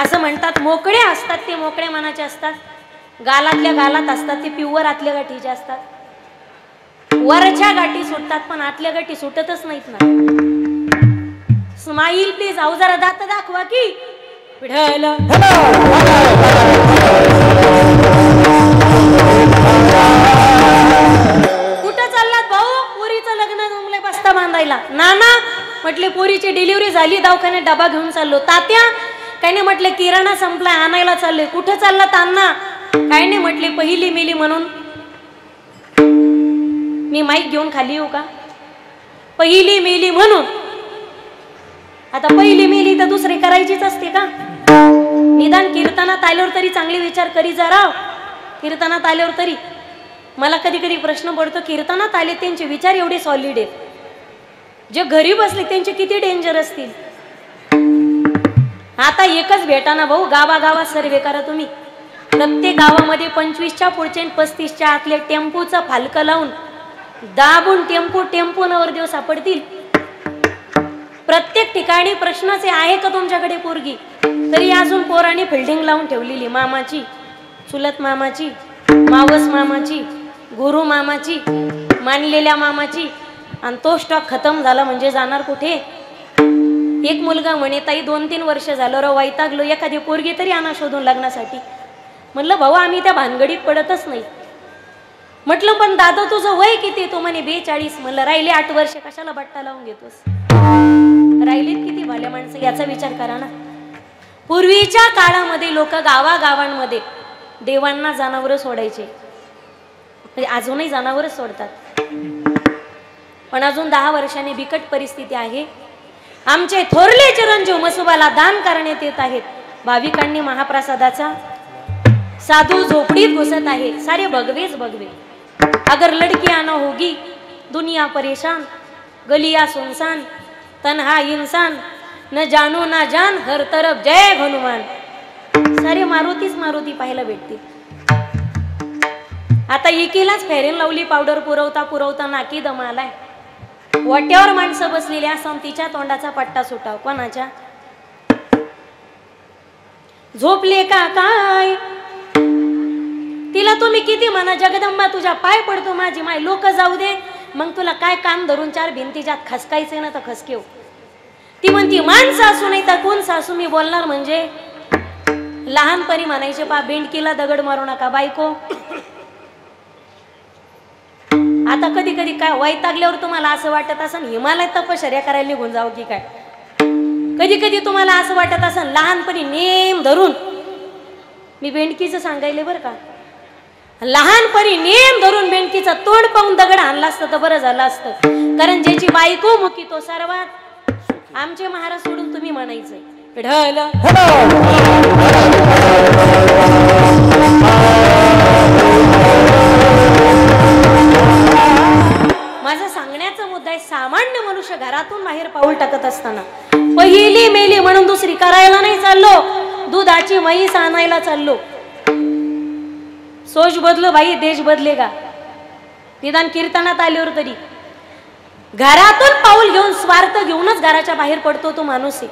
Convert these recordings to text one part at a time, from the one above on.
असं म्हणतात मोकळे असतात ते मोकळ्या मनाचे असतात, गालातल्या गालात असतात ते प्युअर आतल्या गाठीचे असतात. वरच्या गाठी सुटतात पण आतल्या गाठी सुटतच नाहीत ना. Smile please. अहो जरा दात दाखवा की. विठ्ठल कुठं चाललात भाऊ? पोरीचं लग्न जमले बस्ता बांधायला. नाना म्हटले पोरीची डिलिव्हरी झाली, दवाखान्यात डबा घेऊन चाललो. तात्या काही नाही म्हटले किराणा संपलाय आणायला चालले. कुठं चाललात अण्णा? काही नाही म्हटले पहिली मेली म्हणून. मी माईक घेऊन खाली येऊ का? पहिली मेली म्हणून. आता पहिली मेली तर दुसरी करायचीच असते का? निदान कीर्तनात आल्यावर तरी चांगले विचार करी जरा. कीर्तनात आल्यावर तरी मला कधी कधी प्रश्न पडतो, कीर्तनात आले त्यांचे विचार एवढे सॉलिड आहेत, जे घरी बसले त्यांचे किती डेंजर असतील. आता एकच भेटाना भाऊ, गावागावात सर्वे करा तुम्ही. प्रत्येक गावामध्ये 25च्या पुढचे 35च्या आतले टेम्पूचं फालकं लावून दाबून टेम्पो नवरदेव सापडतील. प्रत्येक ठिकाणी प्रश्नच आहे का तुमच्याकडे पोरगी? तरी अजून पोरांनी फिल्डिंग लावून ठेवलेली. मामाची, चुलत मामाची, मावस मामाची, गुरु मामाची, मानलेल्या मामाची. आणि तो स्टॉक खतम झाला म्हणजे जाणार कुठे? एक मुलगा म्हणे ताई 2-3 वर्ष झालं रो वैतागलो, एखादी पोरगी तरी आणा शोधून लग्नासाठी. म्हणलं भाऊ आम्ही त्या भानगडीत पडतच नाही. म्हटलं पण दादा तुझं वय किती? तो म्हणे 42. म्हणलं राहिले 8 वर्ष, कशाला बट्टा लावून घेतोस? राहिलेत किती भल्या माणसं याचा विचार करा ना. पूर्वीच्या काळामध्ये लोक गावागावांमध्ये देवांना जनावरं सोडायचे, म्हणजे अजूनही जनावरच सोडतात. पण अजून 10 वर्षांनी बिकट परिस्थिती आहे. आमचे थोरले चिरंजीव मसुबाला दान करण्यात येत आहेत. भाविकांनी महाप्रसादाचा. साधू झोपडीत घुसत आहे, सारे भगवेच भगवे. अगर लड़की आना होगी दुनिया परेशान, गलिया सुनसान, तन्हा इंसान, न जानो ना जान, हर तरफ जय हनुमान. सारे मारुतीच मारुती पाहायला भेटतील. आता एकीलाच फेरेन लावली पावडर पुरवता पुरवता नाकी दम आलाय. वाट्यावर माणसं बसलेली असं तिच्या तोंडाचा पट्टा सुटाव. कोणाच्या? झोपले का काय? तिला तुम्ही किती म्हणा जगदंबा तुझ्या पाय पडतो माझी माय, लोक जाऊ दे, मग तुला काय काम धरून 4 भिंतीच्यात खसकायचे ना तर खसकेव. ती म्हणती मान सासू नाही तर कोण सासू? मी बोलणार म्हणजे लहानपणी म्हणायचे पा बेंडकीला दगड मारू नका बायको. आता कधी कधी काय वैतागल्यावर तुम्हाला असं वाटत असेल हिमालयात तपश्चर्या करायला निघून जावं की काय? कधी कधी तुम्हाला असं वाटत असेल लहानपणी नेम धरून, मी बेंडकीचं सांगायले बरं का, लहानपणी नेम धरून बेंडकीचा तोंड पाहून दगड आणला असतं तर बरं झालं असतं. कारण ज्याची बायको मुकी तो सर्वात. आमचे महाराज सोडून तुम्ही म्हणायचंय ढल. माझा सांगण्याचा मुद्दा आहे, सामान्य मनुष्य घरातून बाहेर पाऊल टाकत असताना पहिली मेली म्हणून दुसरी करायला नाही चाललो, दुधाची म्हैस आणायला चाललो. सोच बदलो भाई, देश बदलेगा. निदान कीर्तनात आल्यावर तरी घरातून पाऊल घेऊन स्वार्थ घेऊनच घराच्या बाहेर पडतो तो माणूस आहे.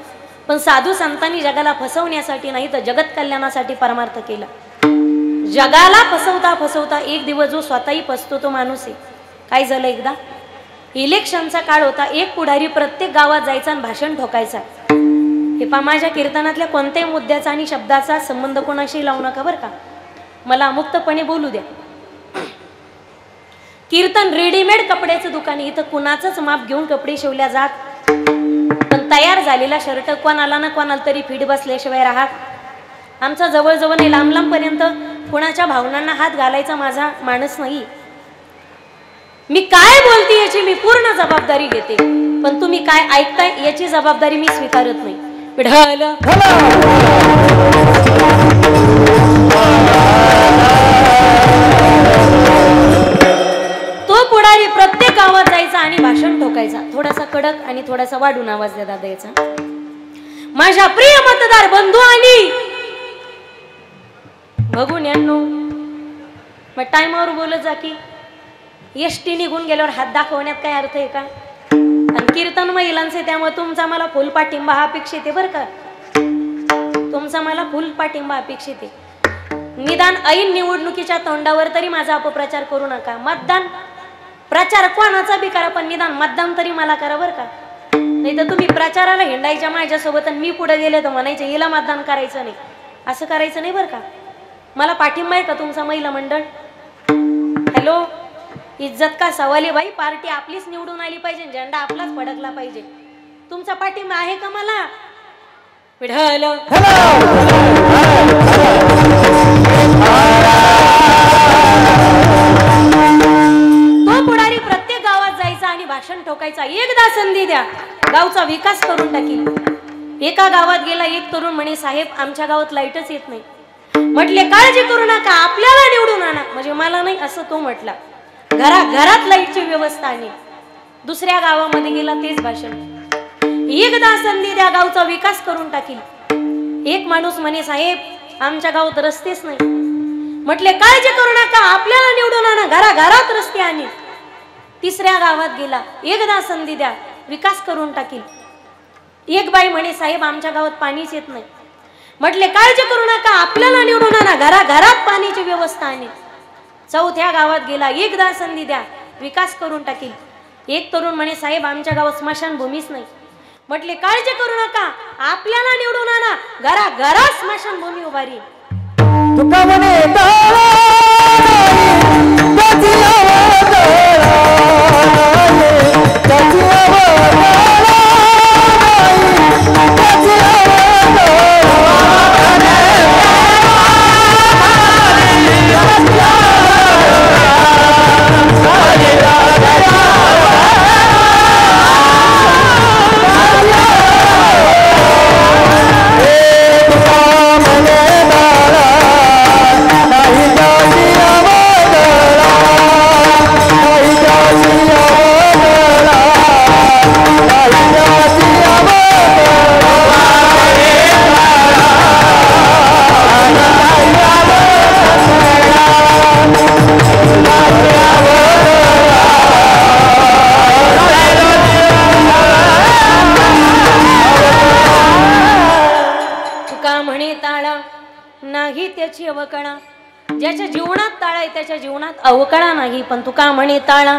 पण साधू संतांनी जगाला फसवण्यासाठी नाही तर जगत कल्याणासाठी परमार्थ केला. जगाला फसवता फसवता एक दिवस जो स्वतःही फसतो तो माणूस आहे. काय झालं, एकदा इलेक्शनचा काळ होता. एक पुढारी प्रत्येक गावात जायचा आणि भाषण ठोकायचा. हे पा माझ्या कीर्तनातल्या कोणत्याही मुद्द्याचा आणि शब्दाचा संबंध कोणाशी लावू नका बरं का, मला मुक्तपणे बोलू द्या. कीर्तन रेडीमेड कपड्याचं दुकान, इथं कुणाचंच माप घेऊन कपडे शिवल्या जात. पण तयार झालेला शर्ट कोणाला ना कोणाला तरी फिट बसल्याशिवाय राहत. आमचा जवळजवळ नाही, लांब लांब पर्यंत कुणाच्या भावनांना हात घालायचा माझा माणूस नाही. मी काय बोलते याची मी पूर्ण जबाबदारी घेते, पण तुम्ही काय ऐकताय याची जबाबदारी मी स्वीकारत नाही. पिढाल तो पुढारी प्रत्येक गावात जायचा आणि भाषण ठोकायचा. थोडासा कडक आणि थोडासा वाढून आवाज द्या दादा याचा. माझ्या प्रिय मतदार बंधू आणि बघून यांनो, मग टाइमावर बोलत जा की एसटी निघून गेल्यावर हात दाखवण्यात काय अर्थ आहे का? आणि कीर्तन महिलांचे, त्यामुळे तुमचा मला फुल पाठिंबा हा अपेक्षित आहे बरं का. तुमचा मला फुल पाठिंबा अपेक्षित आहे. निदान ऐन निवडणुकीच्या तोंडावर तरी माझा अपप्रचार करू नका. मतदान प्रचार कोणाचा बी करा, पण निदान मतदान तरी मला करा बरं का. नाही तर तुम्ही प्रचाराला हिंडायच्या माझ्यासोबत आणि मी पुढे गेले तर म्हणायचे हिला मतदान करायचं नाही. असं करायचं नाही बरं का. मला पाठिंबा आहे का तुमचा महिला मंडळ? हॅलो, इज्जत का सवाल आहे बाई. पार्टी आपलीच निवडून आली पाहिजे, झेंडा आपलाच फडकला पाहिजे. तुमचा पाठिंबा आहे का मला? विढल तो पुढारी प्रत्येक गावात जायचा आणि भाषण ठोकायचा. एकदा संधी द्या, गावचा विकास करून टाकील. एका गावात गेला एक तरुण म्हणे, साहेब आमच्या गावात लाईटच येत नाही. म्हटले काळजी करू नका, आपल्याला निवडून आणा. म्हणजे मला नाही असं तो म्हटला. घरात लाईटची व्यवस्था आहे. दुसऱ्या गावामध्ये गेला तेच भाषण. एकदा संधी द्या, गावचा विकास करून टाकील. एक माणूस म्हणे, साहेब आमच्या गावात रस्तेच नाही. म्हटले काळजी करू नका, आपल्याला निवडून आणा. घरात रस्ते आणि. तिसऱ्या गावात गेला, एकदा संधी द्या, विकास करून टाकील. एक बाई म्हणे, साहेब आमच्या गावात पाणीच येत नाही. म्हटले काळजी करू नका, आपल्याला निवडून आणा. घरात पाण्याची व्यवस्था आणि. चौथ्या गावात गेला, एकदा संधी द्या, विकास करून टाकील. एक तरुण म्हणे, साहेब आमच्या गावात स्मशानभूमीच नाही. म्हटले काळजी करू नका, आपल्याला निवडून आणा. घरात स्मशानभूमी उभारी. तुका म्हणे अवकळा. ज्याच्या जीवनात ताळा आहे त्याच्या जीवनात अवकळा नाही. पण तुका म्हणे ताळा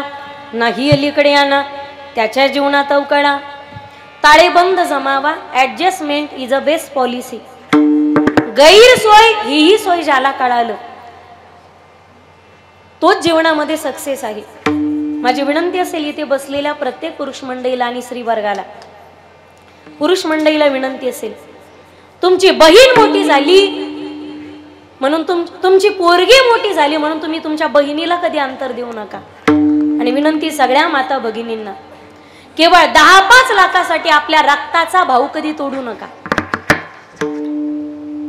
नाही अलीकडे आणा, त्याच्या जीवनात अवकळा. ताळेबंद जमावा, adjustment is a best policy. गैरसोय ही सोय ज्याला कळालं तोच जीवनामध्ये सक्सेस आहे. माझी विनंती असेल इथे बसलेल्या प्रत्येक पुरुष मंडळीला आणि स्त्री वर्गाला, पुरुष मंडळीला विनंती असेल, तुमची बहीण मोठी झाली म्हणून तुमची पोरगी मोठी झाली म्हणून तुम्ही तुमच्या बहिणीला कधी अंतर देऊ नका. आणि विनंती सगळ्या माता भगिनींना, केवळ 10-5 लाखासाठी आपल्या रक्ताचा भाऊ कधी तोडू नका.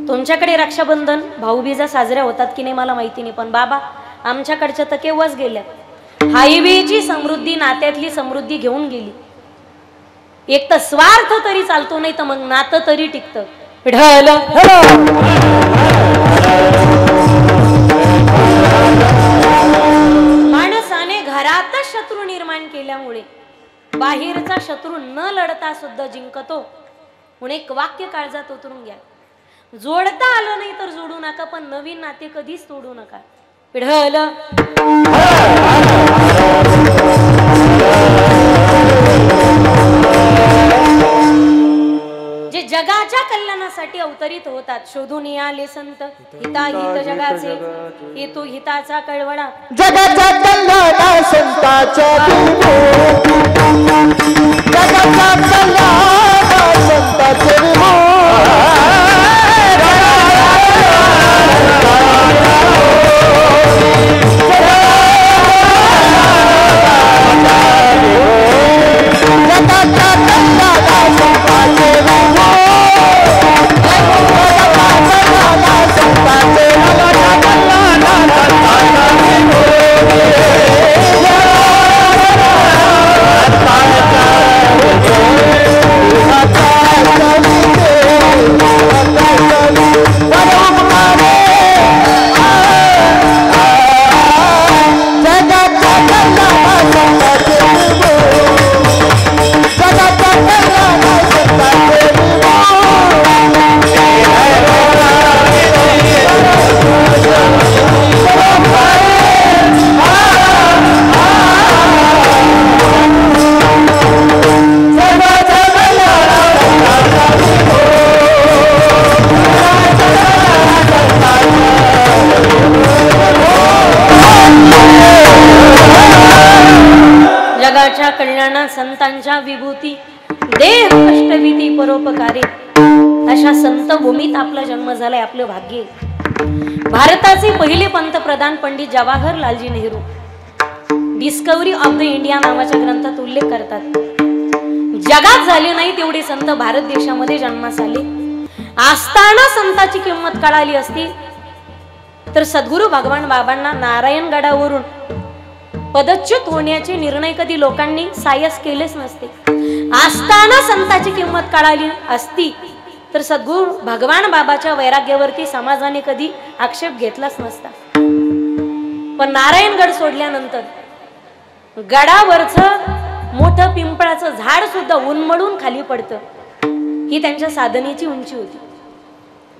तुमच्याकडे रक्षाबंधन भाऊबीजा साजऱ्या होतात की नाही मला माहिती नाही, पण बाबा आमच्याकडच्या तर केव्हाच गेल्या. हायवेची समृद्धी नात्यातली समृद्धी घेऊन गेली. एक तर स्वार्थ तरी चालतो, नाही तर मग नातं तरी टिकतं. माणसाने घरातच शत्रू निर्माण केल्यामुळे बाहेरचा शत्रू न लढता सुद्धा जिंकतो. म्हणून एक वाक्य काळजात उतरून घ्या, जोडता आलं नाही तर जोडू नका, पण नवीन नाते कधीच तोडू नका. पिढलं जे जगाच्या कल्याणासाठी अवतरित होतात, शोधून आले संत हिताहित जगाचे, हेतू हिताचा कळवळा. जगाच्या कल्याणा संताच्या जगाच्या कल्याणा संताचे संतांच्या विभूती देह कष्टविधी परोपकारी अशा संत भूमीत आपला जन्म झालाय, आपलं भाग्य. भारताचे पहिले पंतप्रधान Pandit Jawaharlalji Nehru Discovery of the India नावाच्या ग्रंथात उल्लेख करतात, जगात झाले नाही तेवढे संत भारत देशामध्ये जन्मास आले. असताना संताची किंमत कळाली असती तर सद्गुरू भगवान बाबांना नारायणगडावरून पदच्युत होण्याचे निर्णय कधी लोकांनी सायस केलेच नसते. असताना संताची किंमत कळाली असती तर सद्गुरू भगवान बाबाच्या वैराग्यावरती समाजाने कधी आक्षेप घेतलाच नसता. पण नारायणगड सोडल्यानंतर गडावरचं मोठं पिंपळाचं झाड सुद्धा उन्मळून खाली पडतं, ही त्यांच्या साधनेची उंची होती.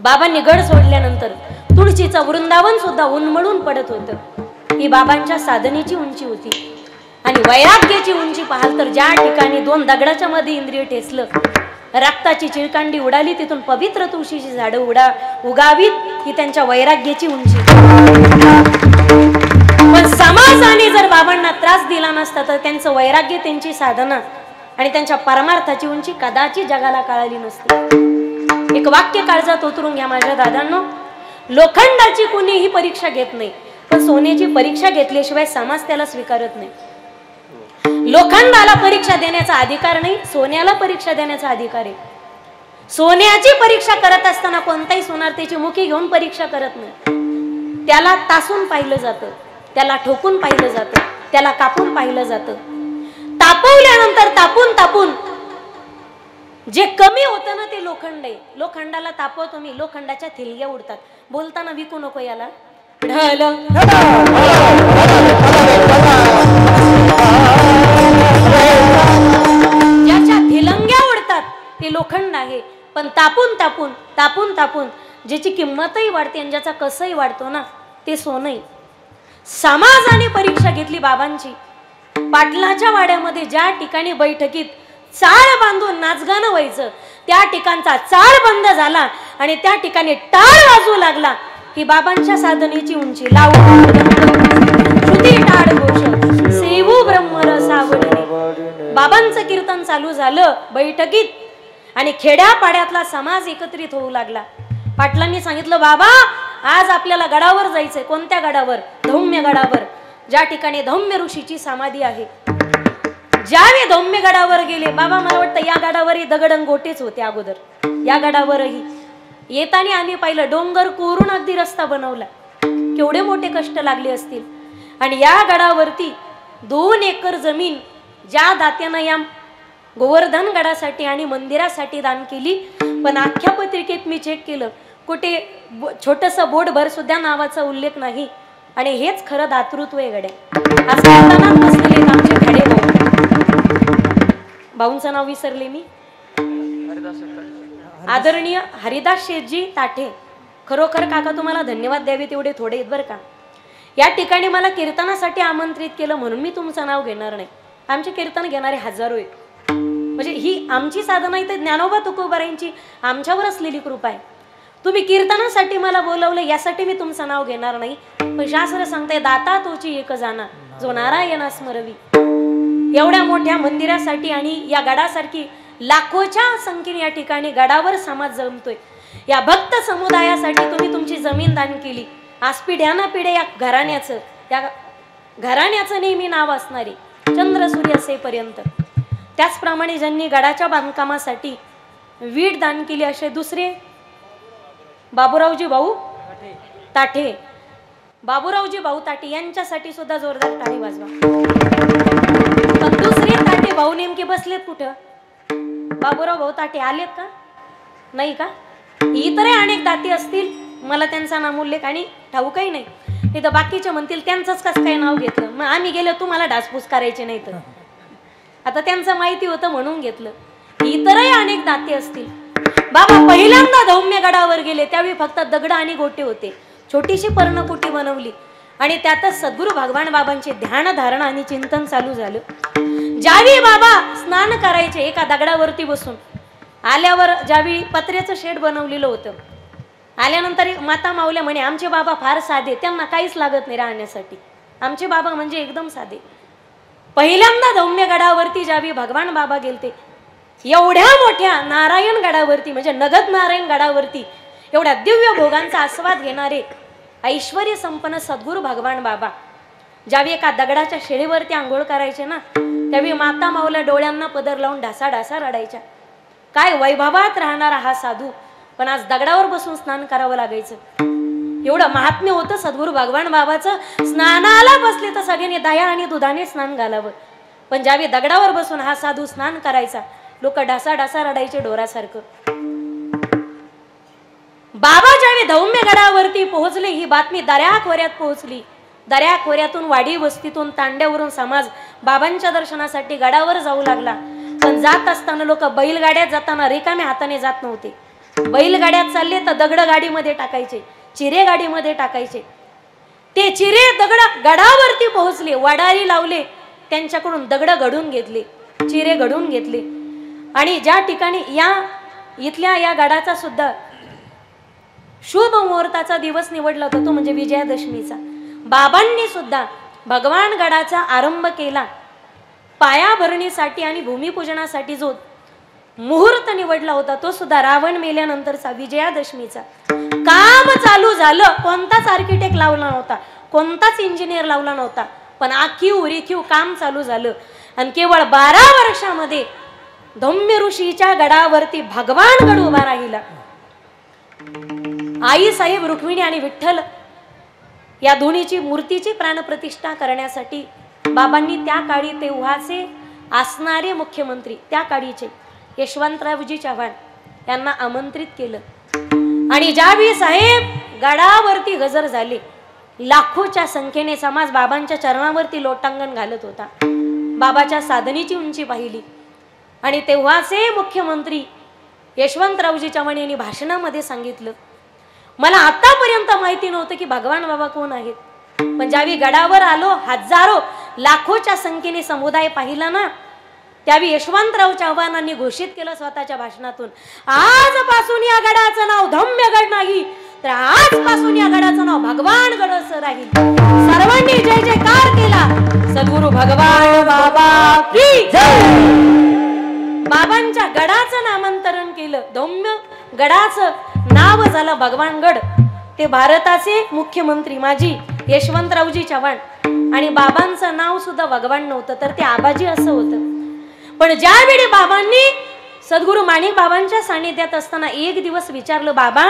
बाबांनी गड सोडल्यानंतर तुळशीचं वृंदावन सुद्धा उन्मळून पडत होतं, ही बाबांच्या साधनेची उंची होती. आणि वैराग्याची उंची पाहाल तर ज्या ठिकाणी 2 दगडाच्या मध्ये इंद्रिय ठेचलं, रक्ताची चिळकांडी उडाली, तिथून पवित्र तुळशीची झाडं उगावीत, ही त्यांच्या वैराग्याची उंची. पण समाजाने जर बाबांना त्रास दिला नसता तर त्यांचं वैराग्य, त्यांची साधना आणि त्यांच्या परमार्थाची उंची कदाचित जगाला कळाली नसती. एक वाक्य काळजात उतरून घ्या माझ्या दादांनो, लोखंडाची कुणीही परीक्षा घेत नाही, पण सोन्याची परीक्षा घेतल्याशिवाय समाज त्याला स्वीकारत नाही. लोखंडाला परीक्षा देण्याचा अधिकार नाही, सोन्याला परीक्षा देण्याचा अधिकार आहे. सोन्याची परीक्षा करत असताना कोणताही सोनार त्याची मुखी घेऊन परीक्षा करत नाही, त्याला तासून पाहिलं जातं, त्याला ठोकून पाहिलं जातं, त्याला कापून पाहिलं जातं. तापवल्यानंतर तापून जे कमी होतं ना ते लोखंड आहे. लोखंडाला तापवतो मी, लोखंडाच्या थिलग्या उडतात. बोलताना विकू नको याला. ज्याच्या थिलंग्या उडतात ते लोखंड आहे. पण तापून ज्याची किंमतही वाढते आणि ज्याचा कसही वाढतो ना ते सोनं आहे. समाजाने परीक्षा घेतली बाबांची. पाटलाच्या वाड्यामध्ये ज्या ठिकाणी बैठकीत चाळ बांधून नाचगाणं व्हायचं, त्या ठिकाणचा चाळ बंद झाला आणि त्या ठिकाणी टाळ वाजू लागला, ही बाबांच्या साधनेची उंची. श्रुती टाळ घोष सेवू ब्रह्मरस आवडणे. बाबांचं कीर्तन चालू झालं बैठकीत आणि खेड्यापाड्यातला समाज एकत्रित होऊ लागला. पाटलांनी सांगितलं, बाबा आज आपल्याला गडावर जायचंय. कोणत्या गडावर? धौम्य गडावर, ज्या ठिकाणी धौम्य ऋषीची समाधी आहे. ज्यावेळी धौम्य गडावर गेले, बाबा मला वाटतं या गडावरही दगडंगोटेच होते अगोदर. या गडावरही येताना आम्ही पाहिलं डोंगर कोरून अगदी रस्ता बनवला. केवढे मोठे कष्ट लागले असतील. आणि या गडावरती 2 एकर जमीन ज्या दात्यानं या गोवर्धन गडासाठी आणि मंदिरासाठी दान केली, पण अख्ख्या पत्रिकेत मी चेक केलं, कुठे छोटंसं बोर्डभर सुद्धा नावाचा उल्लेख नाही. आणि हेच खरं दातृत्व आहे गड्या. आज कीर्तनात बसलेले आमचे खाडे भाऊंचं नाव विसरले मी, आदरणीय हरिदास शेठजी ताठे. खरोखर काका तुम्हाला धन्यवाद द्यावे तेवढे थोडे आहेत बरं का. या ठिकाणी मला कीर्तनासाठी आमंत्रित केलं म्हणून मी तुमचं नाव घेणार नाही. आमचे कीर्तन घेणारे हजारो आहेत. म्हणजे ही आमची साधना आहे, तर ज्ञानोबा तुकोबारायांची आमच्यावर असलेली कृपा आहे. तुम्ही कीर्तनासाठी मला बोलवलं यासाठी मी तुमचं नाव घेणार नाही. पण शास्त्र सांगते, दाता तोची एक जाना जो नारायणा स्मरवी. एवढ्या मोठ्या मंदिरासाठी आणि या गडासारखी लाखोच्या संख्येने या ठिकाणी गडावर समाज जमतोय. या भक्त समुदायासाठी तुम्ही तुमची जमीन दान केली. आज पिढ्याना पिढ्या या घराण्याचं नेहमी नाव असणारे चंद्र सूर्य असेपर्यंत. त्याचप्रमाणे ज्यांनी गडाच्या बांधकामासाठी वीट दान केली असे दुसरे बाबूरावजी भाऊ ताठे, बाबूरावजी भाऊ ताठे यांच्यासाठी सुद्धा जोरदार टाळी वाजवा. पण दुसरे ताठे भाऊ नेमके बसलेत कुठं? बाबूराव भाऊ ताठे आलेत का? नाही का? इतरही अनेक दाती असतील, मला त्यांचा नामोल्लेख आणि ठाऊकही नाही. इथं बाकीचे म्हणतील त्यांचंच कसं काय नाव घेतलं, मग आम्ही गेलो तुम्हाला ढासपूस करायचे नाही. तर आता त्यांचं माहिती होतं म्हणून घेतलं. इतरही अनेक दाते असतील. बाबा पहिल्यांदा धौम्य गडावर गेले त्यावेळी फक्त दगड आणि गोटे होते. छोटीशी पर्णकुटी बनवली आणि त्यातच सद्गुरू भगवान बाबांचे ध्यान धारणा आणि चिंतन चालू झालं. ज्यावेळी बाबा स्नान करायचे एका दगडावरती बसून, आल्यावर ज्यावेळी पत्र्याचं शेड बनवलेलं होतं, आल्यानंतर माता माऊल्या म्हणे आमचे बाबा फार साधे, त्यांना काहीच लागत नाही राहण्यासाठी. आमचे बाबा म्हणजे एकदम साधे. पहिल्यांदा धौम्य गडावरती ज्यावेळी भगवान बाबा गेलते, एवढ्या मोठ्या नारायण गडावरती म्हणजे नगद नारायण गडावरती एवढ्या दिव्य भोगांचा आस्वाद घेणारे ऐश्वर्य संपन्न सद्गुरू भगवान बाबा ज्यावेळी एका दगडाच्या शेळीवरती आंघोळ करायचे ना, त्यावेळी माता माऊल्या डोळ्यांना पदर लावून ढासा ढासा रडायच्या. काय वैभवात राहणारा हा साधू, पण आज दगडावर बसून स्नान करावं लागायचं. एवढं महात्म्य होतं सद्गुरू भगवान बाबाचं. स्नानाला बसले तर सगळ्यांनी दया आणि दुधाने स्नान घालावं, पण ज्यावेळी दगडावर बसून हा साधू स्नान करायचा, लोक ढासा ढासा रडायचे ढोरासारखं. बाबा ज्यावेळी धौम्य गडावरती पोहोचले, ही बातमी दऱ्याखोऱ्यात पोहोचली. दऱ्याखोऱ्यातून, वाडी वस्तीतून, तांड्यावरून समाज बाबांच्या दर्शनासाठी गडावर जाऊ लागला. पण जात असताना लोक बैलगाड्यात जाताना रिकाम्या हाताने जात नव्हते. बैलगाड्यात चालले तर दगड गाडीमध्ये टाकायचे, चिरे गाडीमध्ये टाकायचे. ते चिरे दगड गडावरती पोहोचले, वडारी लावले, त्यांच्याकडून दगड घडून घेतले, चिरे घडून घेतले. आणि ज्या ठिकाणी इथल्या या गडाचा सुद्धा शुभ मुहूर्ताचा दिवस निवडला होता, तो म्हणजे विजयादशमीचा. बाबांनी सुद्धा भगवान गडाचा आरंभ केला. पायाभरणीसाठी आणि भूमिपूजनासाठी जो मुहूर्त निवडला होता, तो सुद्धा रावण मेल्यानंतरचा विजयादशमीचा. काम चालू झालं, कोणताच आर्किटेक्ट लावला नव्हता, कोणताच इंजिनियर लावला नव्हता, पण आखीव उरीखीव काम चालू झालं. आणि केवळ 12 वर्षामध्ये धौम्य ऋषीच्या गडावरती भगवान गड उभा राहिला. आई साहेब रुक्मिणी आणि विठ्ठल या दोन्हीची मूर्तीची प्राणप्रतिष्ठा करण्यासाठी बाबांनी त्या काळी तेव्हाचे असणारे मुख्यमंत्री, त्या काळीचे यशवंतरावजी चव्हाण यांना आमंत्रित केलं. आणि ज्यावेळी साहेब गडावरती गजर झाले, लाखोच्या संख्येने समाज बाबांच्या चरणावरती लोटांगण घालत होता. बाबाच्या साधनेची उंची पाहिली. आणि तेव्हाचे मुख्यमंत्री यशवंतरावजी चव्हाण यांनी भाषणामध्ये सांगितलं, मला आतापर्यंत माहिती नव्हतं की भगवान बाबा कोण आहेत, पण ज्यावेळी गडावर आलो, हजारो लाखोच्या संख्येने समुदाय पाहिला ना, त्यावेळी यशवंतराव चव्हाणांनी घोषित केलं स्वतःच्या भाषणातून, आजपासून या गडाचं नाव धौम्यगड नाही, तर आजपासून या गडाचं नाव भगवान गड असं राहील. सर्वांनी जय जयकार केला. सद्गुरू भगवान बाबा की जय. बाबांच्या गडाचं नामांतरण केलं, धौम्य गडाचं नाव झालं भगवानगड. ते भारताचे मुख्यमंत्री माजी यशवंतरावजी चव्हाण, आणि बाबांचं नाव सुद्धा भगवान नव्हतं, तर ते आबाजी असं होतं. पण ज्यावेळी बाबांनी सद्गुरू माणिक बाबांच्या सानिध्यात असताना एक दिवस विचारलं, बाबा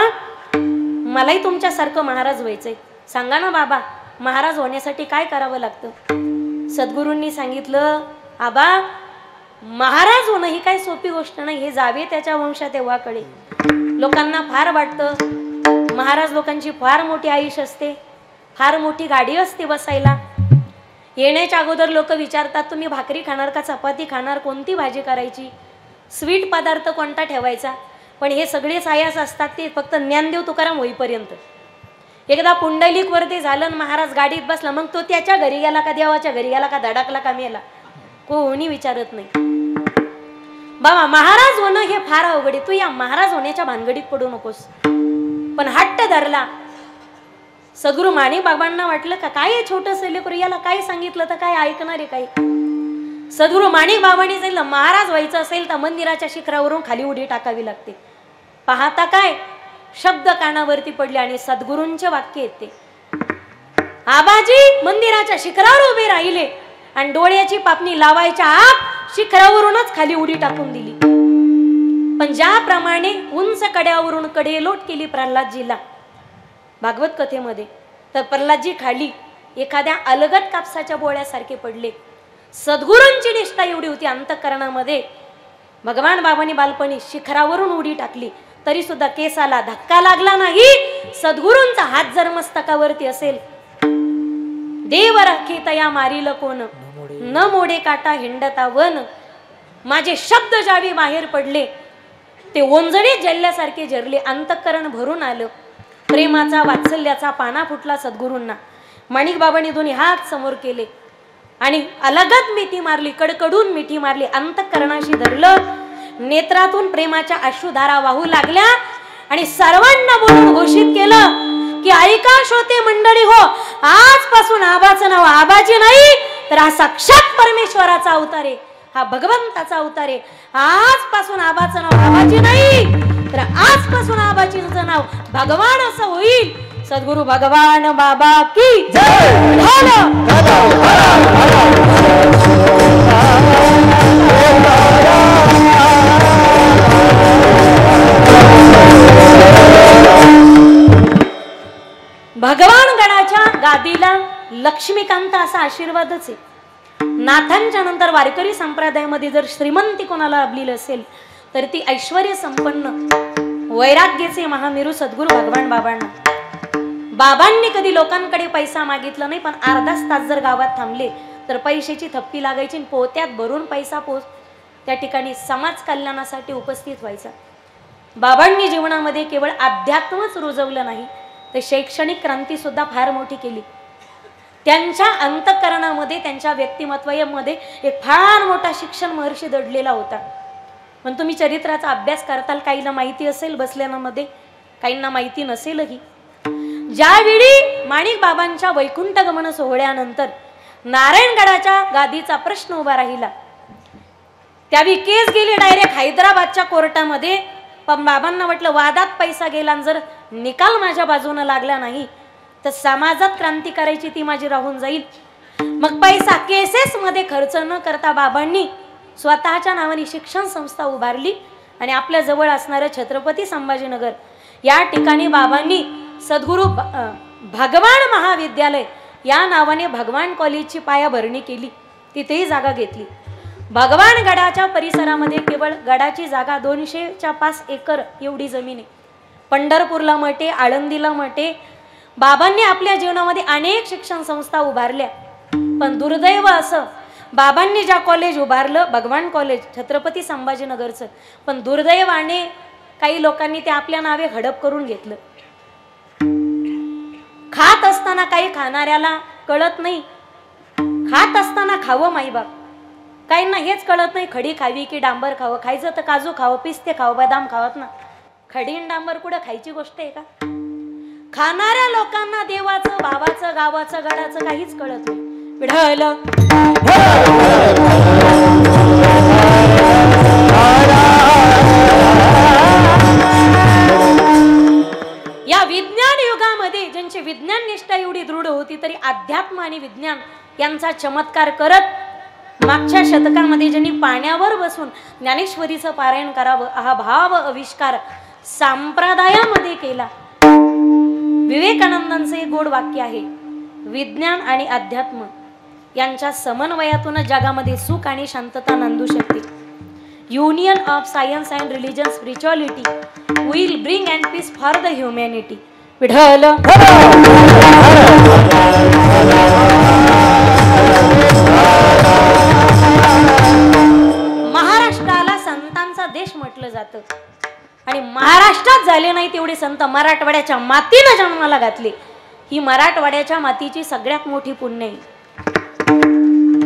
मलाही तुमच्यासारखं महाराज व्हायचंय, सांगा ना बाबा, महाराज होण्यासाठी काय करावं लागतं. सद्गुरूंनी सांगितलं, आबा महाराज होणं ही काही सोपी गोष्ट नाही, हे जावे त्याच्या वंशात तेव्हाकडे. लोकांना फार वाटतं महाराज लोकांची फार मोठी आयुष्य असते, फार मोठी गाडी असते बसायला. येण्याच्या अगोदर लोक विचारतात, तुम्ही भाकरी खाणार का चपाती खाणार, कोणती भाजी करायची, स्वीट पदार्थ कोणता ठेवायचा. पण हे सगळे सायास असतात ते फक्त ज्ञानदेव तुकाराम होईपर्यंत. एकदा पुंडलिक वरती झालं, महाराज गाडीत बसला, मग तो त्याच्या घरी गेला का देवाच्या घरी गेला का धडकला का मेला, कोणी विचारत नाही. बाबा महाराज होणं हे फार अवघड आहे, तू या महाराज होण्याच्या भानगडीत पडू नकोस. पण हट्ट धरला. सद्गुरू माणिक बाबांना वाटलं का काय छोटस लेकरू, याला काय सांगितलं तर काय ऐकणार आहे काही. सद्गुरू माणिक बाबांनी सांगितलं, महाराज व्हायचं असेल तर मंदिराच्या शिखरावरून खाली उडी टाकावी लागते. पाहता काय शब्द कानावरती पडले आणि सद्गुरूंचे वाक्य येते. आबाजी मंदिराच्या शिखरावर उभे राहिले आणि डोळ्याची पापणी लावायच्या आत शिखरावरूनच खाली उडी टाकून दिली. पण ज्याप्रमाणे उंच कड्यावरून कडेलोट केली प्रल्हादजीला भागवत कथेमध्ये, तर प्रल्हादजी खाली एखाद्या अलगद कापसाच्या बोळ्यासारखे पडले. सद्गुरूंची निष्ठा एवढी होती अंतःकरणामध्ये. भगवान बाबांनी बालपणी शिखरावरून उडी टाकली तरी सुद्धा केसाला धक्का लागला नाही. सद्गुरूंचा हात जर मस्तकावरती असेल, देव राखे तया मारील कोण, न मोडे काटा हिंडता वन. माझे शब्द ज्यावेळी बाहेर पडले ते ओंजळे जल्ल्यासारखे जरले, अंतःकरण भरून आलं. प्रेमाचा वात्सल्याचा पाना फुटला सद्गुरूंना. माणिक बाबांनी दोन्ही हात समोर केले आणि अलगद मिठी मारली, कडकडून मिठी मारली, अंतःकरणाशी धरलं. नेत्रातून प्रेमाच्या अश्रुधारा वाहू लागल्या आणि सर्वांना बोलून घोषित केलं की ऐका श्रोते मंडळी हो, आजपासून आबाचं नाव आबाजी नाही तर हा साक्षात परमेश्वराचा अवतार आहे, हा भगवंताचा अवतार आहे. आजपासून आबाचं नाव आबाजी नाही, तर आजपासून आबाजीचं नाव भगवान असं होईल. सद्गुरु भगवान बाबा की जय. भगवान गणाच्या गादीला लक्ष्मीकांत असा आशीर्वादच आहे. नाथांच्या नंतर वारकरी संप्रदायामध्ये जर श्रीमंती कोणाला लाभलेली असेल तर ती ऐश्वर्य संपन्न वैराग्याचे महामेरू सद्गुरू भगवान बाबांना. बाबांनी कधी लोकांकडे पैसा मागितला नाही, पण अर्धाच तास जर गावात थांबले तर पैशाची थप्पी लागायची, पोत्यात भरून पैसा त्या ठिकाणी समाज कल्याणासाठी उपस्थित व्हायचा. बाबांनी जीवनामध्ये केवळ अध्यात्मच रुजवलं नाही, तर शैक्षणिक क्रांती सुद्धा फार मोठी केली. त्यांच्या अंतःकरणामध्ये, त्यांच्या व्यक्तिमत्वामध्ये एक फार मोठा शिक्षण महर्षी दडलेला होता. पण तुम्ही चरित्राचा अभ्यास करताल, काहींना माहिती असेल बसल्यामध्ये, काहींना माहिती नसेलही. ज्यावेळी माणिक बाबांच्या वैकुंठ गमन सोहळ्यानंतर नारायणगडाच्या गादीचा प्रश्न उभा राहिला, त्यावेळी केस गेली डायरेक्ट हैदराबादच्या कोर्टामध्ये. पण बाबांना म्हटलं वादात पैसा गेला, जर निकाल माझ्या बाजूने लागला नाही तर समाजात क्रांती करायची ती माझी राहून जाईल. मग पैसा केसेस मध्ये खर्च न करता बाबांनी स्वतःच्या नावाने शिक्षण संस्था उभारली आणि आपल्या जवळ असणाऱ्या छत्रपती संभाजीनगर या ठिकाणी बाबांनी सद्गुरू भगवान महाविद्यालय या नावाने भगवान कॉलेजची पायाभरणी केली, तिथेही जागा घेतली. भगवान गडाच्या परिसरामध्ये केवळ गडाची जागा 200च्या 5 एकर एवढी जमीन आहे. पंढरपूरला मठे, आळंदीला मठे. बाबांनी आपल्या जीवनामध्ये अनेक शिक्षण संस्था उभारल्या, पण दुर्दैव असं बाबांनी ज्या कॉलेज उभारलं भगवान कॉलेज छत्रपती संभाजीनगरचं, पण दुर्दैवाने काही लोकांनी ते आपल्या नावे हडप करून घेतलं. खात असताना काही खाणाऱ्याला कळत नाही, खात असताना खावं माईबाप. काहींना हेच कळत नाही, खडी खावी की डांबर खावं. खायचं तर काजू खावं, पिस्ते खावं, बदाम खावत ना. खडी आणि डांबर कुठं खायची गोष्ट आहे का? खाणाऱ्या लोकांना देवाचं, भावाचं, गावाचं, गडाचं काहीच कळत नाही. विढल या विज्ञान युगामध्ये ज्यांची विज्ञान निष्ठा एवढी दृढ होती, तरी अध्यात्म आणि विज्ञान यांचा चमत्कार करत मागच्या शतकामध्ये ज्यांनी पाण्यावर बसून ज्ञानेश्वरीचं पारायण करावं हा भाव आविष्कार संप्रदायामध्ये केला. विवेकानंदांचं एक गोड वाक्य आहे, विज्ञान आणि अध्यात्म यांच्या समन्वयातूनच जगामध्ये सुख आणि शांतता नांदू शकते. Union of science and religion spirituality will bring and peace for the humanity. Vitthal महाराष्ट्राला संतांचा देश म्हटलं जातं आणि महाराष्ट्रात झाले नाही तेवढे संत मराठवाड्याच्या मातीनं जन्माला घातले. ही मराठवाड्याच्या मातीची सगळ्यात मोठी पुण्य आहे.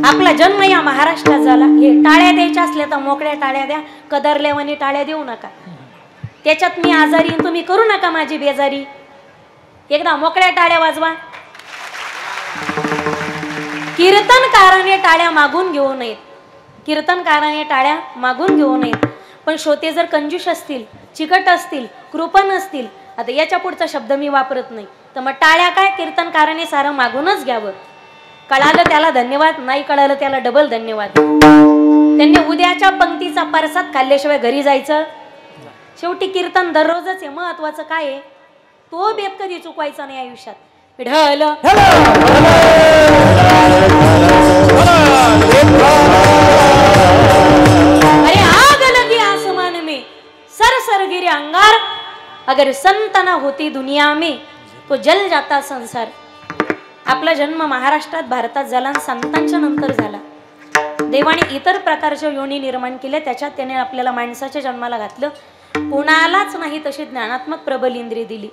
आपला जन्म या महाराष्ट्रात झाला. हे टाळ्या द्यायच्या असल्या तर मोकळ्या टाळ्या द्या, कदरल्यावानी टाळ्या देऊ नका. त्याच्यात मी आजारी, तुम्ही करू नका माझी बेजारी. एकदा मोकळ्या टाळ्या वाजवा. कीर्तनकाराने टाळ्या मागून घेऊ नयेत, कीर्तनकाराने टाळ्या मागून घेऊ नयेत. पण श्रोते जर कंजूष असतील, चिकट असतील, कृपण असतील, आता याच्या पुढचा शब्द मी वापरत नाही, तर मग टाळ्या काय, कीर्तनकाराने सारं मागूनच घ्यावं. कळालं त्याला धन्यवाद, नाही कळालं त्याला डबल धन्यवाद. त्यांनी उद्याच्या पंक्तीचा परसाद खाल्ल्याशिवाय घरी जायचं. शेवटी कीर्तन दररोजच आहे. महत्वाचं काय आहे, तो बेत कधी चुकवायचा नाही आयुष्यात. विढल अरे आग लगी आसमान में सर गिरे अंगार, अगर संत ना होती दुनिया में तो जल जाता संसार. आपला जन्म महाराष्ट्रात भारतात झाला आणि संतांच्या नंतर झाला. देवाने इतर प्रकारच्या योनी निर्माण केल्या, त्याच्यात त्याने आपल्याला माणसाच्या जन्माला घातलं. कुणालाच नाही तशी ज्ञानात्मक प्रबल इंद्रिय दिली.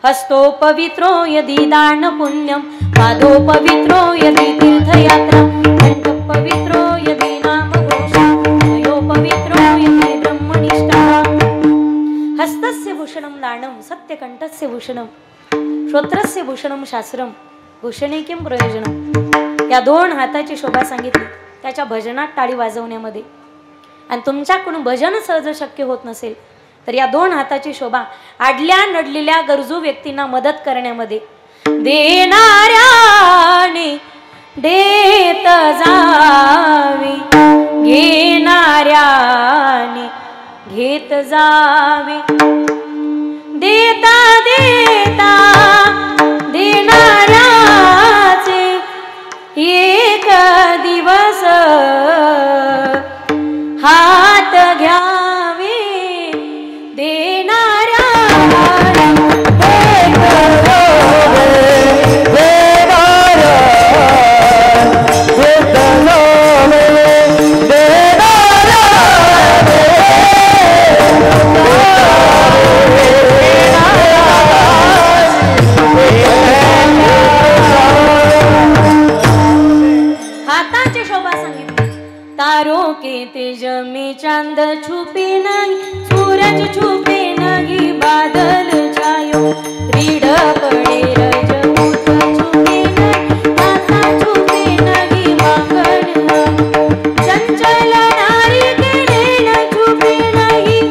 हस्तो पवित्रो यदि दान पुण्यम, पादो पवित्रो यदि तीर्थयात्रा, कंठ पवित्रो यदि नाम घोषा, हयो पवित्रो यदि ब्रह्मनिष्ठा. हस्तस्य भूषणम दानम, सत्यकंठस्य भूषणम, श्रोत्रस्य भूषणम शास्त्रम, भूषणे किम प्रयोजन, या 2 हाताची शोभा सांगितली त्याच्या भजनात टाळी वाजवण्यामध्ये. आणि तुमच्याकडून भजन सहज शक्य होत नसेल तर या 2 हाताची शोभा आडल्या नडलेल्या गरजू व्यक्तींना मदत करण्यामध्ये. देणाऱ्याने देत जावे, घेणाऱ्याने घेत जावे, देता देता देणाऱ्याचे एक दिवस हात घ्यावे. हाताची शोभा सांगितली. तारों के तेज में चांद छुपे नहीं, सूरज छुपे नहीं, बादल छायो रीढ़ पड़े रजपूत छुपे नहीं, माथा छुपे नहीं, मांगन चंचल नारी के नैन छुपे नहीं,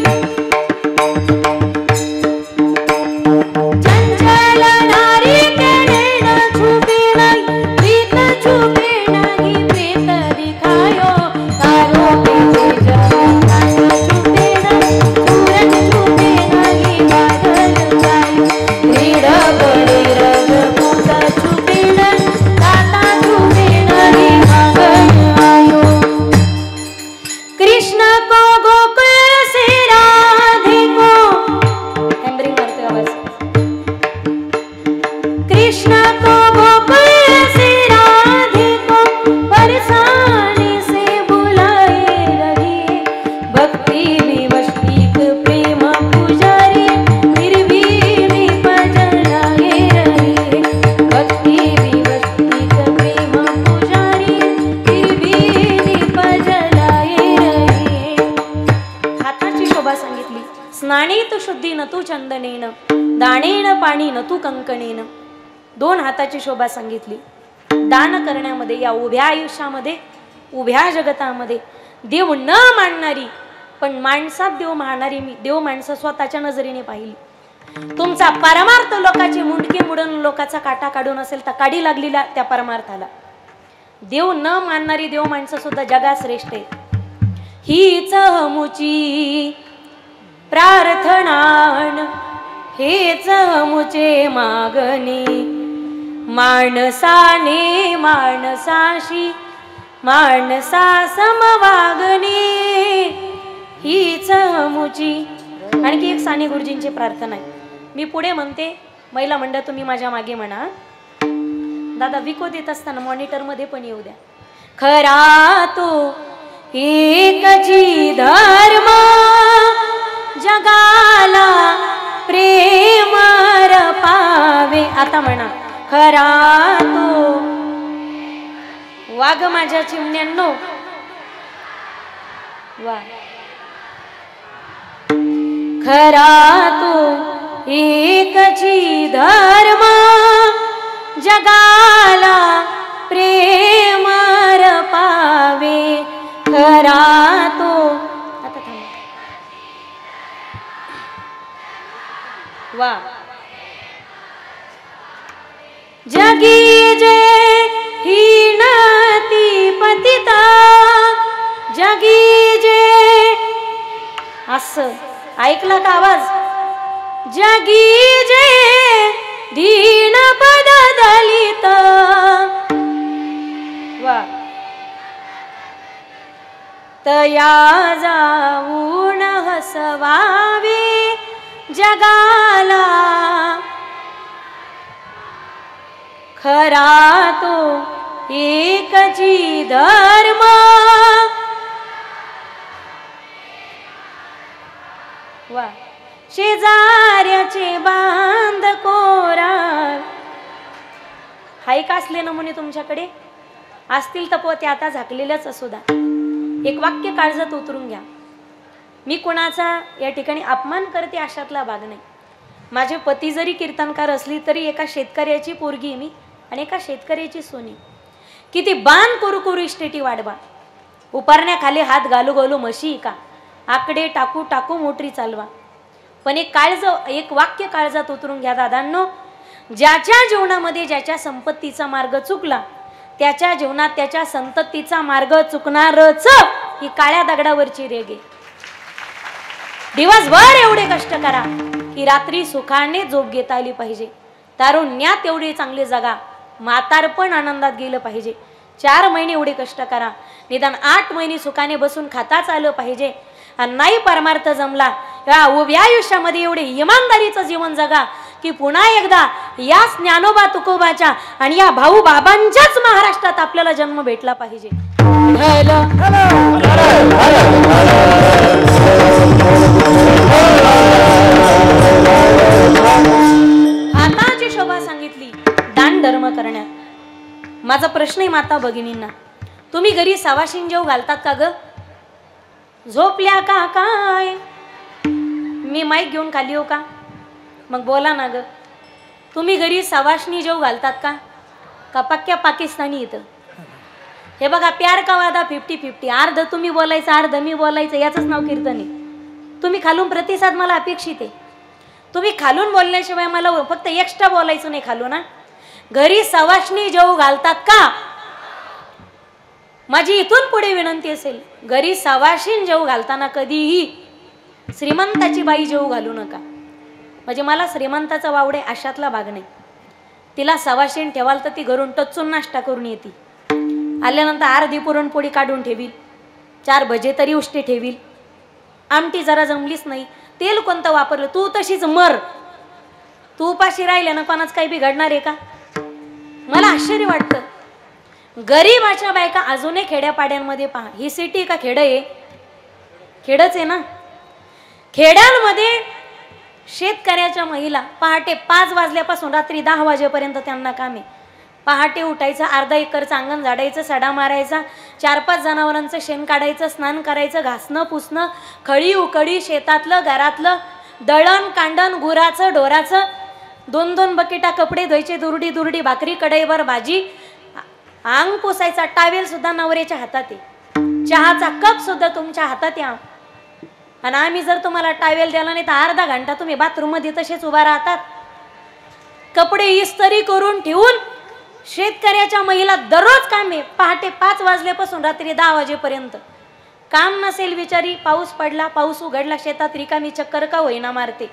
चंचल नारी के नैन छुपे नहीं, प्रीत छुपे नहीं, प्रीत दिखायो. तारों के तेज में चांद छुपे नहीं, सूरज छुपे नहीं, बादल छायो रीढ़ पड़े रजपूत छुपे नहीं, माथा छुपे नहीं, मांगन आयो. कृष्ण को गोकुल से राधे को, हैम्बरिंग मारते आवाज. कृष्ण को गोकुल से राधे को बरसाने से बुलाए रही, भक्ति विवश एक प्रेम पुजारी, फिर भी भजन लाए रही, भक्ति विवश एक प्रेम पुजारी, फिर भी भजन लाए रही. हाताची शोभा सांगितली. स्नानेत शुद्धी न तू चंदनेन, दाणेन पाणी न तू कंकणेन. 2 हाताची शोभा सांगितली. दान करण्यामध्ये, या उभ्या आयुष्यामध्ये, उभ्या जगतामध्ये देव न मानणारी पण माणसात देव मानणारी मी देव माणसं स्वतःच्या नजरेने पाहिली. तुमचा परमार्थ लोकाची मुंडकी मुडून लोकाचा काटा काढून असेल तर काढी लागलेला त्या परमार्थाला. देव न मानणारी देव माणसं सुद्धा जगात श्रेष्ठ आहे. हीच मुची प्रार्थनान, हेच मुचे मागणे, माणसाने माणसाशी माणसा समवागणे, हीच मुची. आणखी एक साने गुरुजींची प्रार्थना आहे. मी पुढे म्हणते, महिला मंडळ तुम्ही माझ्या मागे म्हणा. दादा विको देत असताना मॉनिटर मध्ये पण येऊ द्या. खरा तो एकची धर्म, जगाला प्रेम पावे. आता म्हणा, खरा तो. वाघ माझ्या चिमण्यांनो, वा. खरा तो एकची धर्म, जगाला प्रेम पावे. खरा तो. आता थांबा. वा. जगी जे हीनती पतिता, जगी जे. असं ऐकला का आवाज? जगी जे दीन पद दलित. वा. तया जाऊन हसवावे जगाला. खरा तो एकची धर्म, वा. शेजाऱ्याचे बांध कोरा. हाय का असले नमुने तुमच्याकडे असतील तर ते आता झाकलेलंच असू द्या. एक वाक्य काळजात उतरून घ्या. मी कोणाचा या ठिकाणी अपमान करते अशातला भाग नाही. माझे पती जरी कीर्तनकार असली तरी एका शेतकऱ्याची पोरगी मी आणि एका शेतकऱ्याची सोनी. किती बाण करू करू इष्टेटी वाढवा, उपारण्याखाली हात घालू घालू म्हशी का, आकडे टाकू टाकू मोटरी चालवा. पण एक वाक्य काळजात उतरून घ्या दादांनो, ज्याच्या जीवनामध्ये ज्याच्या संपत्तीचा मार्ग चुकला त्याच्या जीवनात त्याच्या संततीचा मार्ग चुकणारच, ही काळ्या दगडावरची रेग आहे. दिवसभर एवढे कष्ट करा की रात्री सुखाने झोप घेता आली पाहिजे. तारुण्यात एवढे चांगले जगा, म्हातारपण आनंदात गेलं पाहिजे. 4 महिने एवढे कष्ट करा, निदान 8 महिने सुखाने बसून खाताच आलं पाहिजे. आणि नाही परमार्थ जमला, या उभ्या आयुष्यामध्ये एवढे इमानदारीचं जीवन जगा की पुन्हा एकदा याच ज्ञानोबा तुकोबाच्या आणि या भाऊ बाबांच्याच महाराष्ट्रात आपल्याला जन्म भेटला पाहिजे. हाताची शोभा सांगितली दान धर्म करण्यात. माझा प्रश्न आहे माता भगिनींना, तुम्ही घरी सवाशीण जेव घालतात का ग? झोपल्या का काय? मी माईक घेऊन खाली हो का? मग बोला ना ग. तुम्ही घरी सवाशणी जेव घालतात का? का पक्क्या पाकिस्तानी इथं? हे बघा, प्यार का वादा 50-50, अर्ध तुम्ही बोलायचं अर्ध मी बोलायचं, याचंच नाव कीर्तन आहे. तुम्ही खालून प्रतिसाद मला अपेक्षित आहे. तुम्ही खालून बोलल्याशिवाय मला फक्त एक्स्ट्रा बोलायचं नाही खालून. ना घरी सवाशणी जेव घालतात का? माझी इथून पुढे विनंती असेल, घरी सवाशीण जेव घालताना कधीही श्रीमंताची बाई जेव घालू नका. म्हणजे मला श्रीमंताचा वावडे अशातला भाग नाही. तिला सवाशीण ठेवाल तर ती घरून टचून नाश्ता करून येते, आल्यानंतर अर्धी पुरणपोळी काढून ठेवील, 4 भजे तरी उष्टे ठेवील. आमटी जरा जमलीच नाही, तेल कोणतं वापरलं, तू तशीच मर. तू उपाशी राहिले ना कोणाच काही बिघडणार आहे का? मला आश्चर्य वाटतं. गरीबाच्या बायका अजूनही खेड्यापाड्यांमध्ये पहा. ही सिटी का खेड आहे? खेडच आहे ना. खेड्यांमध्ये शेतकऱ्याच्या महिला पहाटे 5 वाजल्यापासून रात्री 10 वाजेपर्यंत त्यांना काम आहे. पहाटे उठायचं, अर्धा एकरचं अंगण झाडायचं, सडा मारायचा, 4-5 जनावरांचं शेण काढायचं, स्नान करायचं, घासणं पुसणं, खळी उकडी, शेतातलं घरातलं दळण कांडण, गुराचं ढोराचं, 2-2 बकेटा कपडे धुवायचे, दुरडी भाकरी, कढईभर भाजी, अंग पुसायचा, टावेल सुद्धा नवऱ्याच्या हातात आहे, चहाचा कप सुद्धा तुमच्या हातात आहे. आणि आम्ही जर तुम्हाला टावेल द्याला नाही तर अर्धा घंटा तुम्ही बाथरूम मध्ये तसेच उभा राहतात. कपडे इस्त्री करून ठेवून शेतकऱ्याच्या महिला दररोज काम आहे. पहाटे 5 वाजल्यापासून रात्री 10 वाजेपर्यंत काम नसेल बिचारी, पाऊस पडला, पाऊस उघडला, शेतात रिकामी चक्कर का होईना मारते.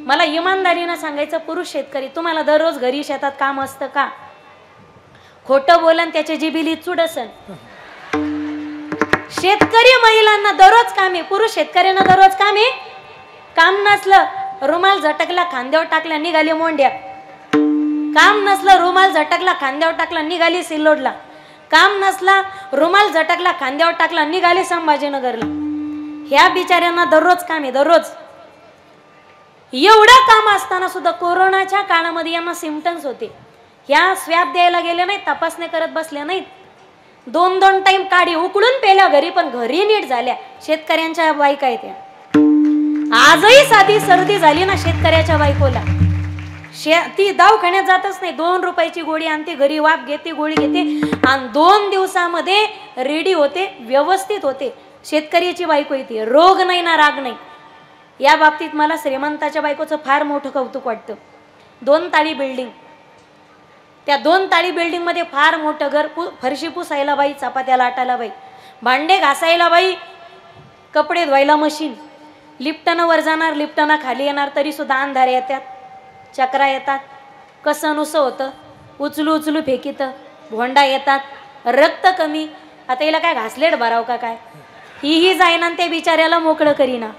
मला इमानदारीनं सांगायचं, पुरुष शेतकरी तुम्हाला दररोज घरी शेतात काम असतं का? खोटं बोलन त्याच्या जिबिली चूड असन. शेतकरी महिलांना दररोज काम आहे, पुरुष शेतकऱ्यांना दररोज काम आहे. काम नसलं रुमाल झटकला, खांद्यावर टाकला, निघाली मोंड्या. काम नसलं रुमाल झटकला, खांद्यावर टाकला, निघाली सिल्लोडला. काम नसला रुमाल झटकला, खांद्यावर टाकला, निघाली संभाजीनगरला. ह्या बिचाऱ्यांना दररोज काम आहे, दररोज. एवढं काम असताना सुद्धा कोरोनाच्या काळामध्ये यांना सिम्पटम्स होते. ह्या स्वॅब द्यायला गेले नाहीत, तपासण्या करत बसल्या नाहीत, 2-2 टाइम काढी उकळून पेल्या घरी, पण घरी नीट झाल्या. शेतकऱ्यांच्या बायका आहेत त्या. आजही साधी सर्दी झाली ना शेतकऱ्याच्या बायकोला, ती दवाखान्यात जातच नाही, 2 रुपयाची गोळी आणते, घरी वाफ घेते, गोळी घेते आणि 2 दिवसामध्ये रेडी होते, व्यवस्थित होते. शेतकऱ्याची बायको येते, रोग नाही ना राग नाही. या बाबतीत मला श्रीमंताच्या बायकोचं फार मोठं कौतुक वाटतं. 2 ताळी बिल्डिंग, त्या 2 ताळी बिल्डिंग मध्ये फार मोठं घर, फरशी पुसायला बाई, चपात्या लाटायला बाई, भांडे घासायला बाई, कपडे धुवायला मशीन. लिफ्टनं वर जाणार, लिफ्टनं खाली येणार, तरी सुद्धा अंधारे येतात, चक्रा येतात, कसं नुसं होतं, उचलू फेकीतं, भोंडा येतात, रक्त कमी. आता हिला काय घासलेट भराव का काय? ही जाईना ते बिचाऱ्याला मोकळं करीना.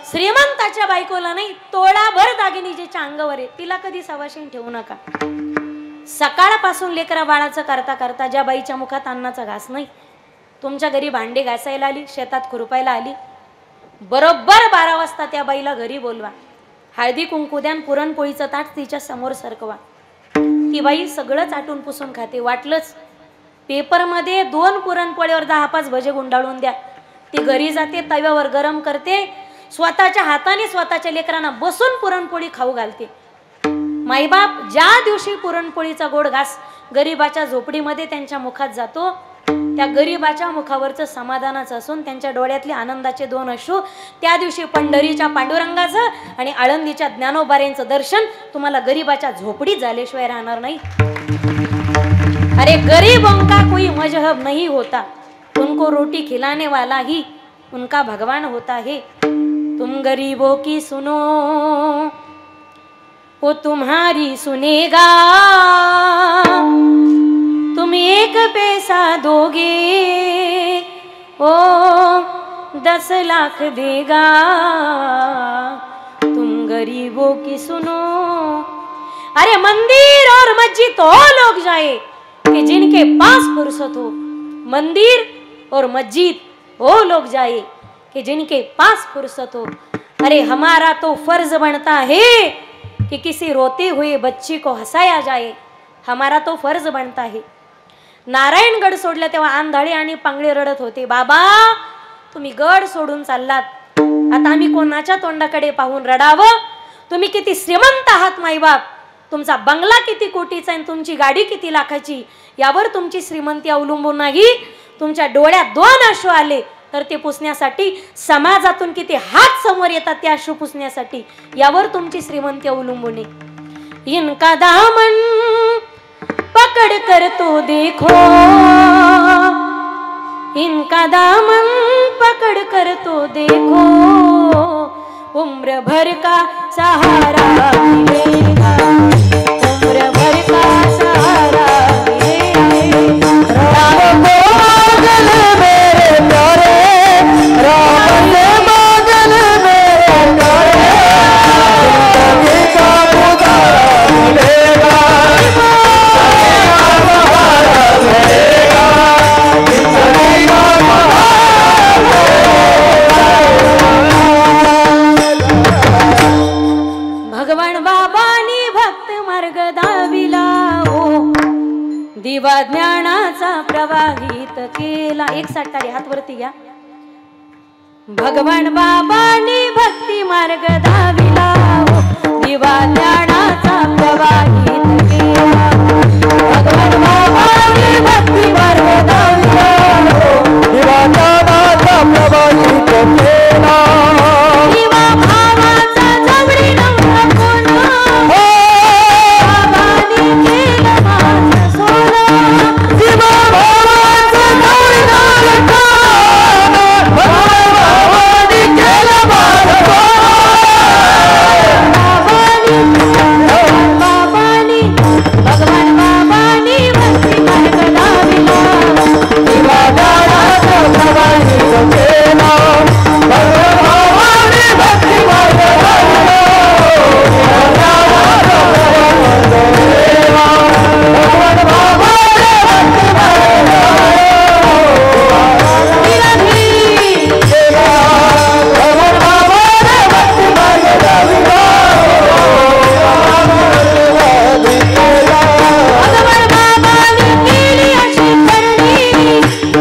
श्रीमंताच्या बायकोला नाही, तोळाभर दागिने जिच्या अंगावर आहे तिला कधी सवाशीण ठेवू नका. सकाळपासून लेकरा बाळाचं करता करता ज्या बाईच्या मुखात अन्नाचा घास नाही, तुमच्या घरी भांडे घासायला आली, शेतात खुरपायला आली, बरोबर 12 वाजता त्या बाईला घरी बोलवा, हळदी कुंकू द्या, पुरणपोळीचं ताट तिच्या समोर सरकवा. ती बाई सगळं चाटून पुसून खाते. वाटलंच पेपरमध्ये 2 पुरणपोळीवर 10-5 भजे गुंडाळून द्या, ती घरी जाते, तव्यावर गरम करते, स्वतःच्या हाताने स्वतःच्या लेकरांना बसून पुरणपोळी खाऊ घालते. माईबाप ज्या दिवशी पुरणपोळीचा गोड घास गरीबाच्या झोपडीमध्ये त्यांच्या मुखात जातो, त्या गरीबाच्या मुखावरचं समाधानाचं असून त्यांच्या डोळ्यातले आनंदाचे 2 अश्रू, त्या दिवशी पंढरीच्या पांडुरंगाचं आणि आळंदीच्या ज्ञानोबाऱ्यांचं दर्शन तुम्हाला गरीबाच्या झोपडीत झाल्याशिवाय राहणार नाही. अरे गरीबों का कोई मजहब नहीं होता, उनको रोटी खिलाने वाला ही उनका भगवान होता है. तुम गरीबों की सुनो, वो तुम्हारी सुनेगा. तुम 1 पैसा दोगे, ओ 10 लाख देगा. तुम गरीबों की सुनो. अरे मंदिर और मस्जिद तो लोग जाए कि जिनके पास फुर्सत हो. मंदिर और मस्जिद वो लोग जाए कि जिनके पास फुर्सत हो. अरे हमारा तो फर्ज बनता है कि किसी रोते हुए बच्चे को हसाया जाए. हमारा तो फर्ज बनता है. नारायणगड सोडलं तेव्हा आंधळे आणि पांगळे रडत होते, बाबा तुम्ही गड सोडून चाललात, आता आम्ही कोणाच्या तोंडाकडे पाहून रडावं. तुम्ही किती श्रीमंत आहात माईबाप, तुमचा बंगला किती कोटीचा आणि तुमची गाडी किती लाखाची, यावर तुमची श्रीमंती अवलंबून नाही. तुमच्या डोळ्यात 2 अश्रू आले तर ते पुसण्यासाठी समाजातून किती हात समोर येतात ते अश्रू पुसण्यासाठी, यावर तुमची श्रीमंती अवलंबून आहे. इनका दामन पकड़ कर तो देखो, इनका दामन पकड़ कर तो देखो, उम्र भर का सहारा मिलेगा, उम्र भर का सहारा मिलेगा. राम मांगल मेरे प्यारे, राम मांगल मेरे प्यारे, जिंदगी का गुजारा मिलेगा, दिवा ज्ञानाचा प्रवाहित केला. एक सातारी हात वरती घ्या. भगवान बाबांनी भक्ती मार्ग धाविला, दिवा ज्ञानाचा प्रवाहित केला. भगवान बाबांनी भक्ती मार्ग धाविला, दिवा ज्ञानाचा प्रवाहित केला. दिवा भावाचा जवळी नव्हता कोण, बाबांनी केलं माझं सोनं. दिवा भावाचा जवळी नव्हता कोण, बाबांनी केलं माझं बाबांनी भगवान बाबांनी भक्ती मार्ग धाविला, दिवा ज्ञानाचा प्रवाहित केला. भगवान बाबांनी भक्ती मार्ग धाविला, दिवा ज्ञानाचा प्रवाहित केला. भगवान बाबांनी भक्ती मार्ग केला. भगवान बाबांनी भक्ती मार्ग धाविला, भगवान बाबांनी केली अशी करणी,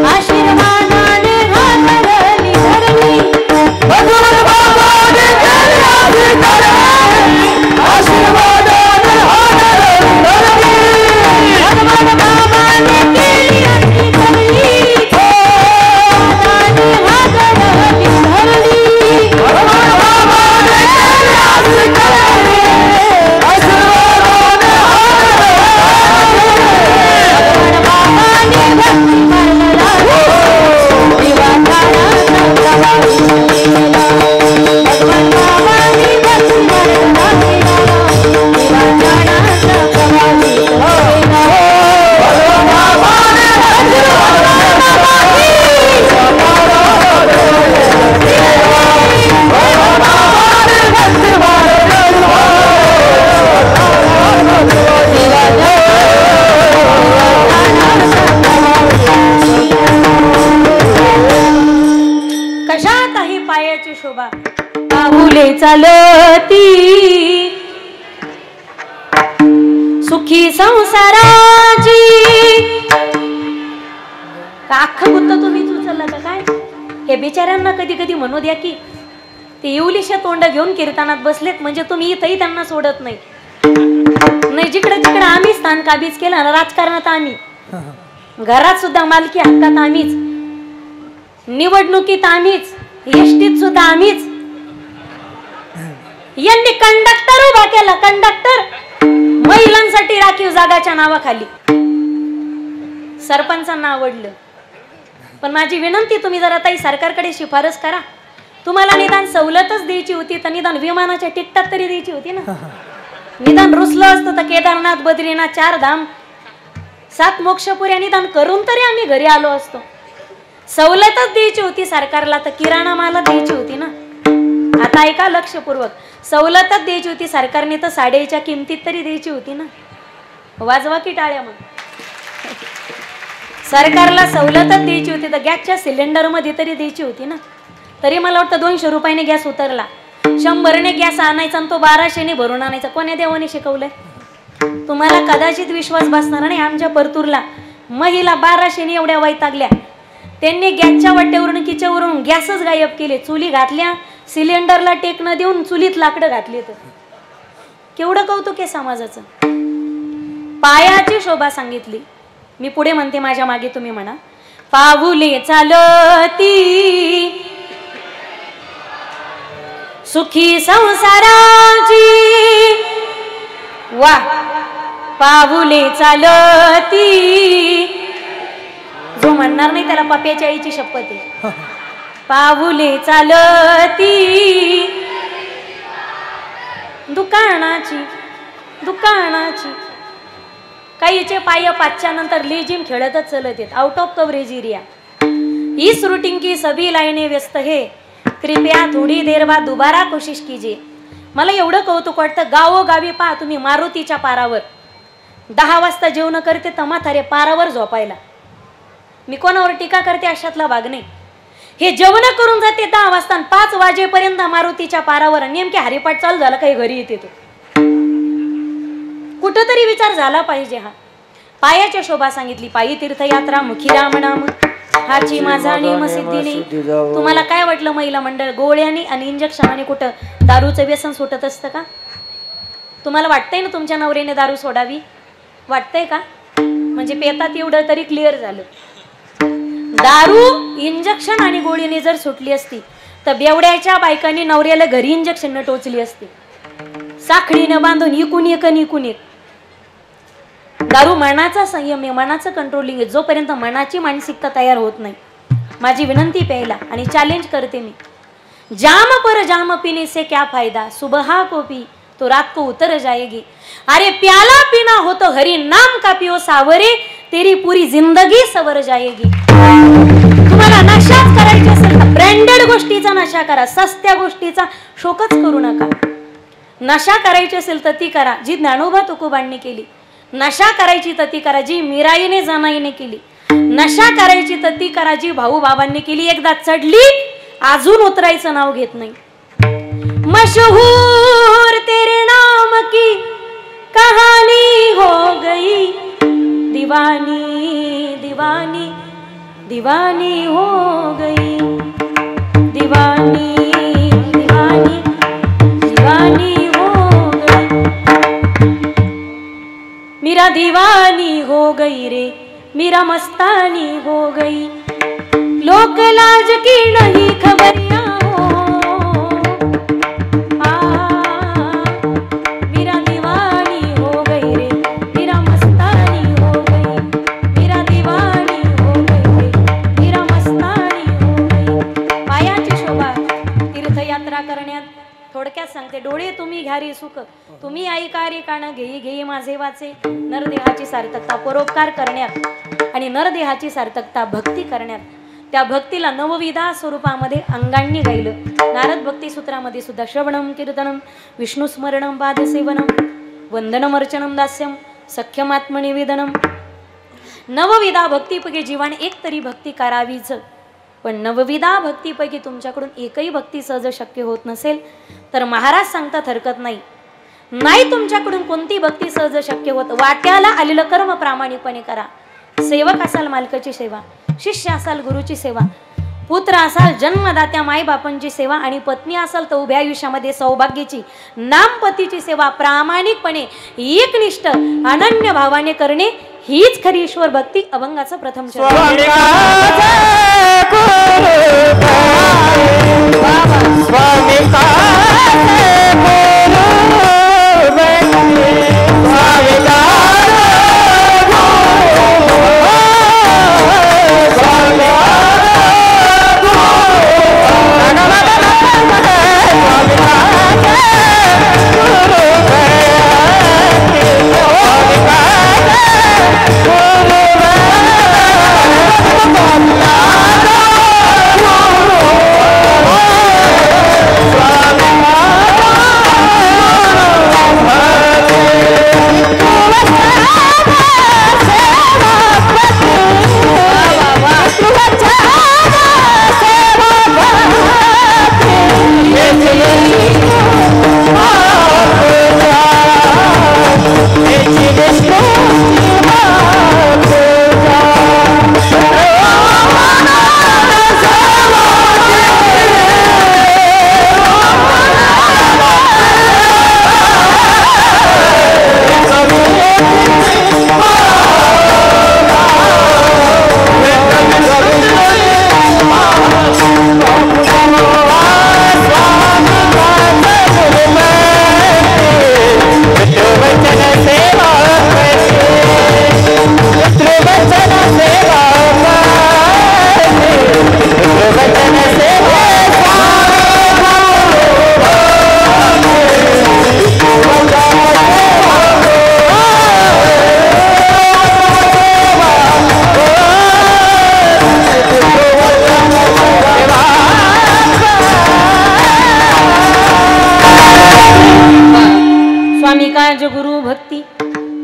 आशीर्वादाने हातरली धरणी. भगवान बाबांनी केली अशी करणी, आशीर्वादाने हातरली धरणी. भगवान बाबांनी केली अशी करणी, आशीर्वादाने हातरली धरणी. भगवान बाबांनी केली अशी करणी, आशीर्वादाने भगवान बाबांनी भक्ती मार्ग धाविला, दिवा ज्ञानाचा प्रवाहित केला. भगवान बाबांनी भक्ती मार्ग धाविला, दिवा ज्ञानाचा प्रवाहित केला. भगवान बाबांनी भक्ती कशात आहे पायाची शोभा, पाऊले चालती सुखी संसाराची. का अख्खं बुद्ध तुम्हीच उचलला का काय? हे बिचाऱ्यांना कधी कधी म्हणू द्या की ते येवलीशा तोंड घेऊन कीर्तनात बसलेत म्हणजे तुम्ही इथंही त्यांना सोडत नाही. नाही जिकडे जिकडे आम्ही स्थान काबीज केलं ना, राजकारणात आम्ही, घरात सुद्धा मालकी हक्कात आम्हीच, निवडणुकीत आम्हीच, एसटीत सुद्धा आम्हीच. यांनी कंडक्टर उभा केला, कंडक्टर महिलांसाठी राखीव जागाच्या नावाखाली. सरपंचांना आवडलं. पण माझी विनंती, तुम्ही जरा ताई सरकारकडे शिफारस करा. तुम्हाला निदान सवलतच द्यायची होती तर निदान विमानाच्या तिकटात तरी द्यायची होती ना. निदान रुसलं असतं तर केदारनाथ, बद्रीनाथ, 4 धाम, 7 मोक्षपुऱ्या निदान करून तरी आम्ही घरी आलो असतो. सवलतच द्यायची होती सरकारला तर किराणा माला द्यायची होती ना. आता ऐका लक्षपूर्वक, सवलतच द्यायची होती सरकारने तर साड्याच्या किमतीत तरी द्यायची होती ना. वाजवा की टाळ्या मग. सरकारला सवलतच द्यायची होती तर गॅसच्या सिलेंडर मध्ये तरी द्यायची होती ना. तरी मला वाटतं 200 रुपयाने गॅस उतरला. 100ने गॅस आणायचा आणि तो 1200ने भरून आणायचा. कोण्या देवाने शिकवलंय? तुम्हाला कदाचित विश्वास बसणार नाही. आमच्या परतूरला महिला 1200ने एवढ्या वैतागल्या, त्यांनी गॅसच्या वाट्यावरून किचवरून गॅसच गायब केले. चुली घातल्या, सिलेंडरला टेक न देऊन चुलीत लाकडं घातली. तर केवढं कौतुक आहे समाजाचं. पायाची शोभा सांगितली. मी पुढे म्हणते, माझ्या मागे तुम्ही म्हणा. पाऊले चालती सुखी संसाराची, वा पाऊले चालती. जो म्हणणार नाही त्याला पप्याच्या आईची शपथ आहे. पाऊले चालती दुकानाची, दुकानाची. काहीचे पाय 5च्या नंतर लेजिम खेळतच चलत येत. Out of coverage area. Is routing की सभी लाईने व्यस्त है, कृपया थोडी देर बाद दोबारा कोशिश कीजिए. मला एवढं कौतुक वाटतं, गावोगावी पहा तुम्ही मारुतीच्या पारावर 10 वाजता जेवण करते तमाथारे पारावर झोपायला. मी कोणावर टीका करते अशातला भाग नाही. हे जेवण करून जाते 10 वाजता 5 वाजेपर्यंत मारुतीच्या पारावर. नेमके हरिपाठ चालू झाला काही घरी येते. तो कुठंतरी विचार झाला पाहिजे. हा पायाच्या शोभा सांगितली. पायी तीर्थयात्रा मुखी राम नाम, हाची माझा नेम सिद्धीने. तुम्हाला काय वाटलं महिला मंडळ गोळ्यानी आणि इंजेक्शनाने कुठं दारूचं व्यसन सुटत असतं का? तुम्हाला वाटतंय ना तुमच्या नवऱ्याने दारू सोडावी? वाटतंय का? म्हणजे पेतात एवढं तरी क्लिअर झालं. दारू इंजेक्शन आणि गोळीने जर सुटली असती तर बेवड्याच्या बायकांनी नवऱ्याला घरी इंजेक्शन टोचली असती, साखळीनं बांधून इकून एक आणि इकून एक. दारू मनाचा संयम आहे, मनाचं कंट्रोलिंग आहे. जोपर्यंत मनाची मानसिकता तयार होत नाही, माझी विनंती प्यायला आणि चॅलेंज करते मी. जाम पर जाम पीने से क्या फायदा, सुबह को पी तो रात को उतर जाएगी. अरे प्याला पीना हो तो हरी नाम का पियो सावरे, तेरी पूरी जिंदगी सवर जाएगी. तुम्हाला नशाच करायची असेल तर ब्रँडेड गोष्टीचा नशा करा, सस्त्या गोष्टीचा शोकच करू नका. नशा करायची असेल तर ती करा जी ज्ञानोबा तुकोबांनी केली. नशा करायची तर ती करा जी मीराईने जानाईने केली. नशा करायची तर ती करा जी भाऊ बाबांनी केली. एकदा चढली अजून उतरायचं नाव घेत नाही. मशहूर तेरे नाम की कहानी हो गई, दीवानी दीवानी दीवानी हो गई, दीवानी दीवानी दीवानी हो गई. मेरा दीवानी हो गई रे, मेरा मस्तानी हो गई. लोक लाज की नहीं खबरियां हो, मेरा दीवानी हो गई रे, मेरा मस्तानी हो गई. मेरा दीवानी हो गई रे, मेरा मस्तानी हो गई. पायाची शोभा तीर्थयात्रा करण्यात थोडक्यात सांगते. डोळे तुम्ही घ्या रे सुख, तुम्ही ऐका रे कान घेई घेई माझे वाचे. नरदेहाची सार्थकता परोपकार करण्यात आणि नरदेहाची सार्थकता भक्ती करण्यात. त्या भक्तीला नवविधा स्वरूपामध्ये अंगांनी गायलं. नारद भक्ती सूत्रामध्ये सुद्धा श्रवणम कीर्तनम विष्णुस्मरणम पादसेवनम वंदनम अर्चनम दास्यम सख्यमात्मनिवेदनम. नवविधा भक्तीपैकी जीवाने एक तरी भक्ती करावीच. पण नवविधा भक्तीपैकी तुमच्याकडून एकही भक्ती सहज शक्य होत नसेल तर महाराज सांगतात हरकत नाही. नाही तुमच्याकडून कोणती भक्ती सहज शक्य होत, वाट्याला आलेलं कर्म प्रामाणिकपणे करा. सेवक असाल मालकाची सेवा, शिष्य असाल गुरुची सेवा, पुत्र असाल जन्मदात्या मायबापांची सेवा आणि पत्नी असाल तर उभ्या आयुष्यामध्ये सौभाग्याची नामपतीची सेवा प्रामाणिकपणे एकनिष्ठ अनन्य भावाने करणे हीच खरी ईश्वर भक्ती अभंगाचं प्रथम चरण। गुरु भक्ती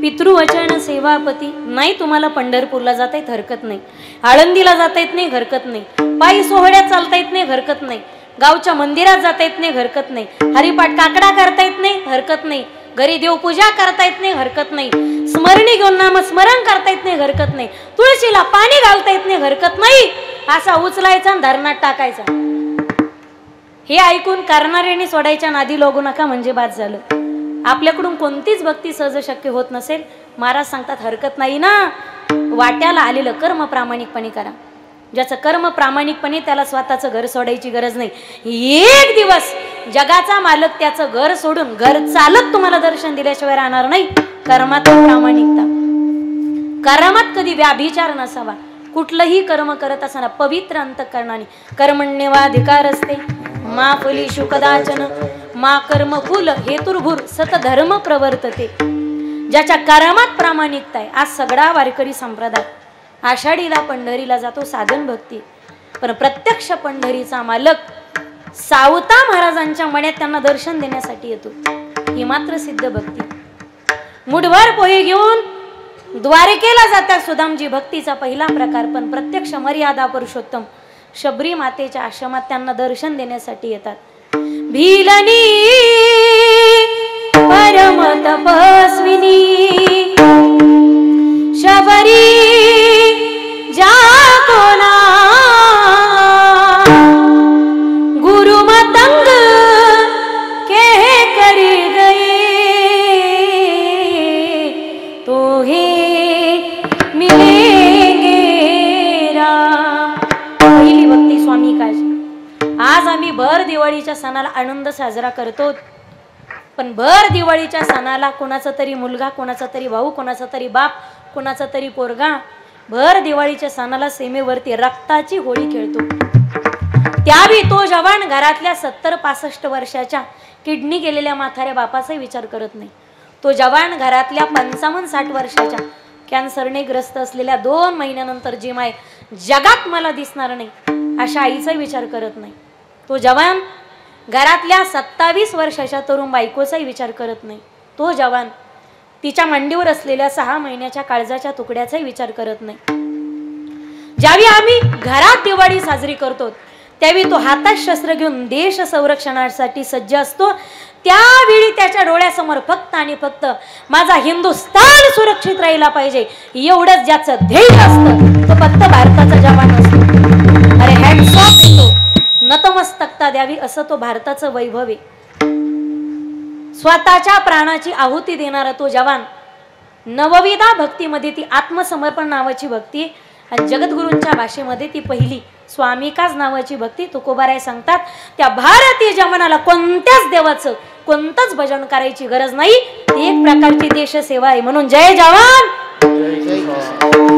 पितृवचन सेवापती नाही। तुम्हाला पंढरपूरला जाता येत हरकत नाही, आळंदीला जाता येत नाही हरकत नाही, पायी सोहळ्यात चालता येत नाही हरकत नाही, गावच्या मंदिरात जाता येत नाही हरकत नाही, हरिपाठ काकडा करता येत नाही हरकत नाही, घरी देवपूजा करता येत नाही हरकत नाही, स्मरणी घेऊन नाम स्मरण करता येत नाही हरकत नाही, तुळशीला पाणी घालता येत नाही हरकत नाही, असा उचलायचा आणि धरणात टाकायचा। हे ऐकून करणाऱ्याने सोडायच्या नादी लागू नका म्हणजे बाद झालं। आपल्याकडून कोणतीच भक्ती सहज शक्य होत नसेल, महाराज सांगतात हरकत नाही ना, वाट्याला आलेलं कर्म प्रामाणिकपणे करा। ज्याचं कर्म प्रामाणिकपणे त्याला स्वतःचं घर सोडायची गरज नाही। एक दिवस जगाचा मालक त्याचं घर सोडून घर चालत तुम्हाला दर्शन दिल्याशिवाय राहणार नाही। कर्मात प्रामाणिकता, कर्मात कधी व्याभिचार नसावा। कुठलंही कर्म करत असताना पवित्र अंतःकरणाने कर्मण्येवाधिकार असते मा फलीषु कदाचन मा कर्म फूल हेतुर्भूर सतधर्म प्रवर्तते। ज्याच्या कर्मात प्रामाणिकता आहे, आज सगळा वारकरी संप्रदाय आषाढीला पंढरीला जातो साधन भक्ती, पण प्रत्यक्ष पंढरीचा मालक सावता महाराजांच्या मण्यात त्यांना दर्शन देण्यासाठी येतो। ही मात्र सिद्ध भक्ती। मुठभर पोहे घेऊन द्वारकेला जातात सुदामजी, भक्तीचा पहिला प्रकार। पण प्रत्यक्ष मर्यादा पुरुषोत्तम शबरी मातेच्या आश्रमात त्यांना दर्शन देण्यासाठी येतात। भीलनी परम तपस्विनी शबरी जाकोना गुरु मतंग के करी गए तो हे मिलेंगे राम। पहिली भक्ती स्वामी काळजी। आज आम्ही भर दिवाळीच्या सणाला आनंद साजरा करतो, पण भर दिवाळीच्या सणाला कोणाचा तरी मुलगा, कोणाचा तरी भाऊ, कोणाचा तरी बाप, कोणाचा तरी पोरगा भर दिवाळीच्या सणाला सीमेवरती रक्ताची होळी खेळतो। त्यावेळी तो जवान घरातल्या 70-65 वर्षाच्या किडनी गेलेल्या म्हाताऱ्या बापाचा विचार करत नाही। तो जवान घरातल्या 55-60 वर्षाच्या कॅन्सरने ग्रस्त असलेल्या 2 महिन्यानंतर जी माय जगात मला दिसणार नाही अशा आईचा विचार करत नाही। तो जवान घरातल्या 27 वर्षाच्या तरुण बायकोचाही विचार करत नाही। तो जवान तिच्या मांडीवर असलेल्या 6 महिन्याच्या काळजाच्या तुकड्याचाही विचार करत नाही। ज्यावेळी आम्ही घरात दिवाळी साजरी करतो त्यावेळी तो हातात शस्त्र घेऊन देश संरक्षणासाठी सज्ज असतो। त्यावेळी त्याच्या डोळ्यासमोर फक्त आणि फक्त माझा हिंदुस्थान सुरक्षित राहिला पाहिजे एवढंच ज्याचं ध्येय असतं तो फक्त भारताचा जवान असतो। अरे हॅट्स ऑफ नतमस्तकता द्यावी असं तो भारताचं वैभव आहे. स्वतःच्या प्राणाची आहुती देणारा तो जवान. नवविधा भक्तीमध्ये ती आत्मसमर्पण नावाची भक्ती आणि जगद्गुरूंच्या भाषेमध्ये ती पहिली स्वामिकाच नावाची भक्ती. तुकोबाराय सांगतात त्या भारतीय जवानाला कोणत्याच देवाचं कोणतंच भजन करायची गरज नाही. ती एक प्रकारची देशसेवा आहे. म्हणून जय जवान.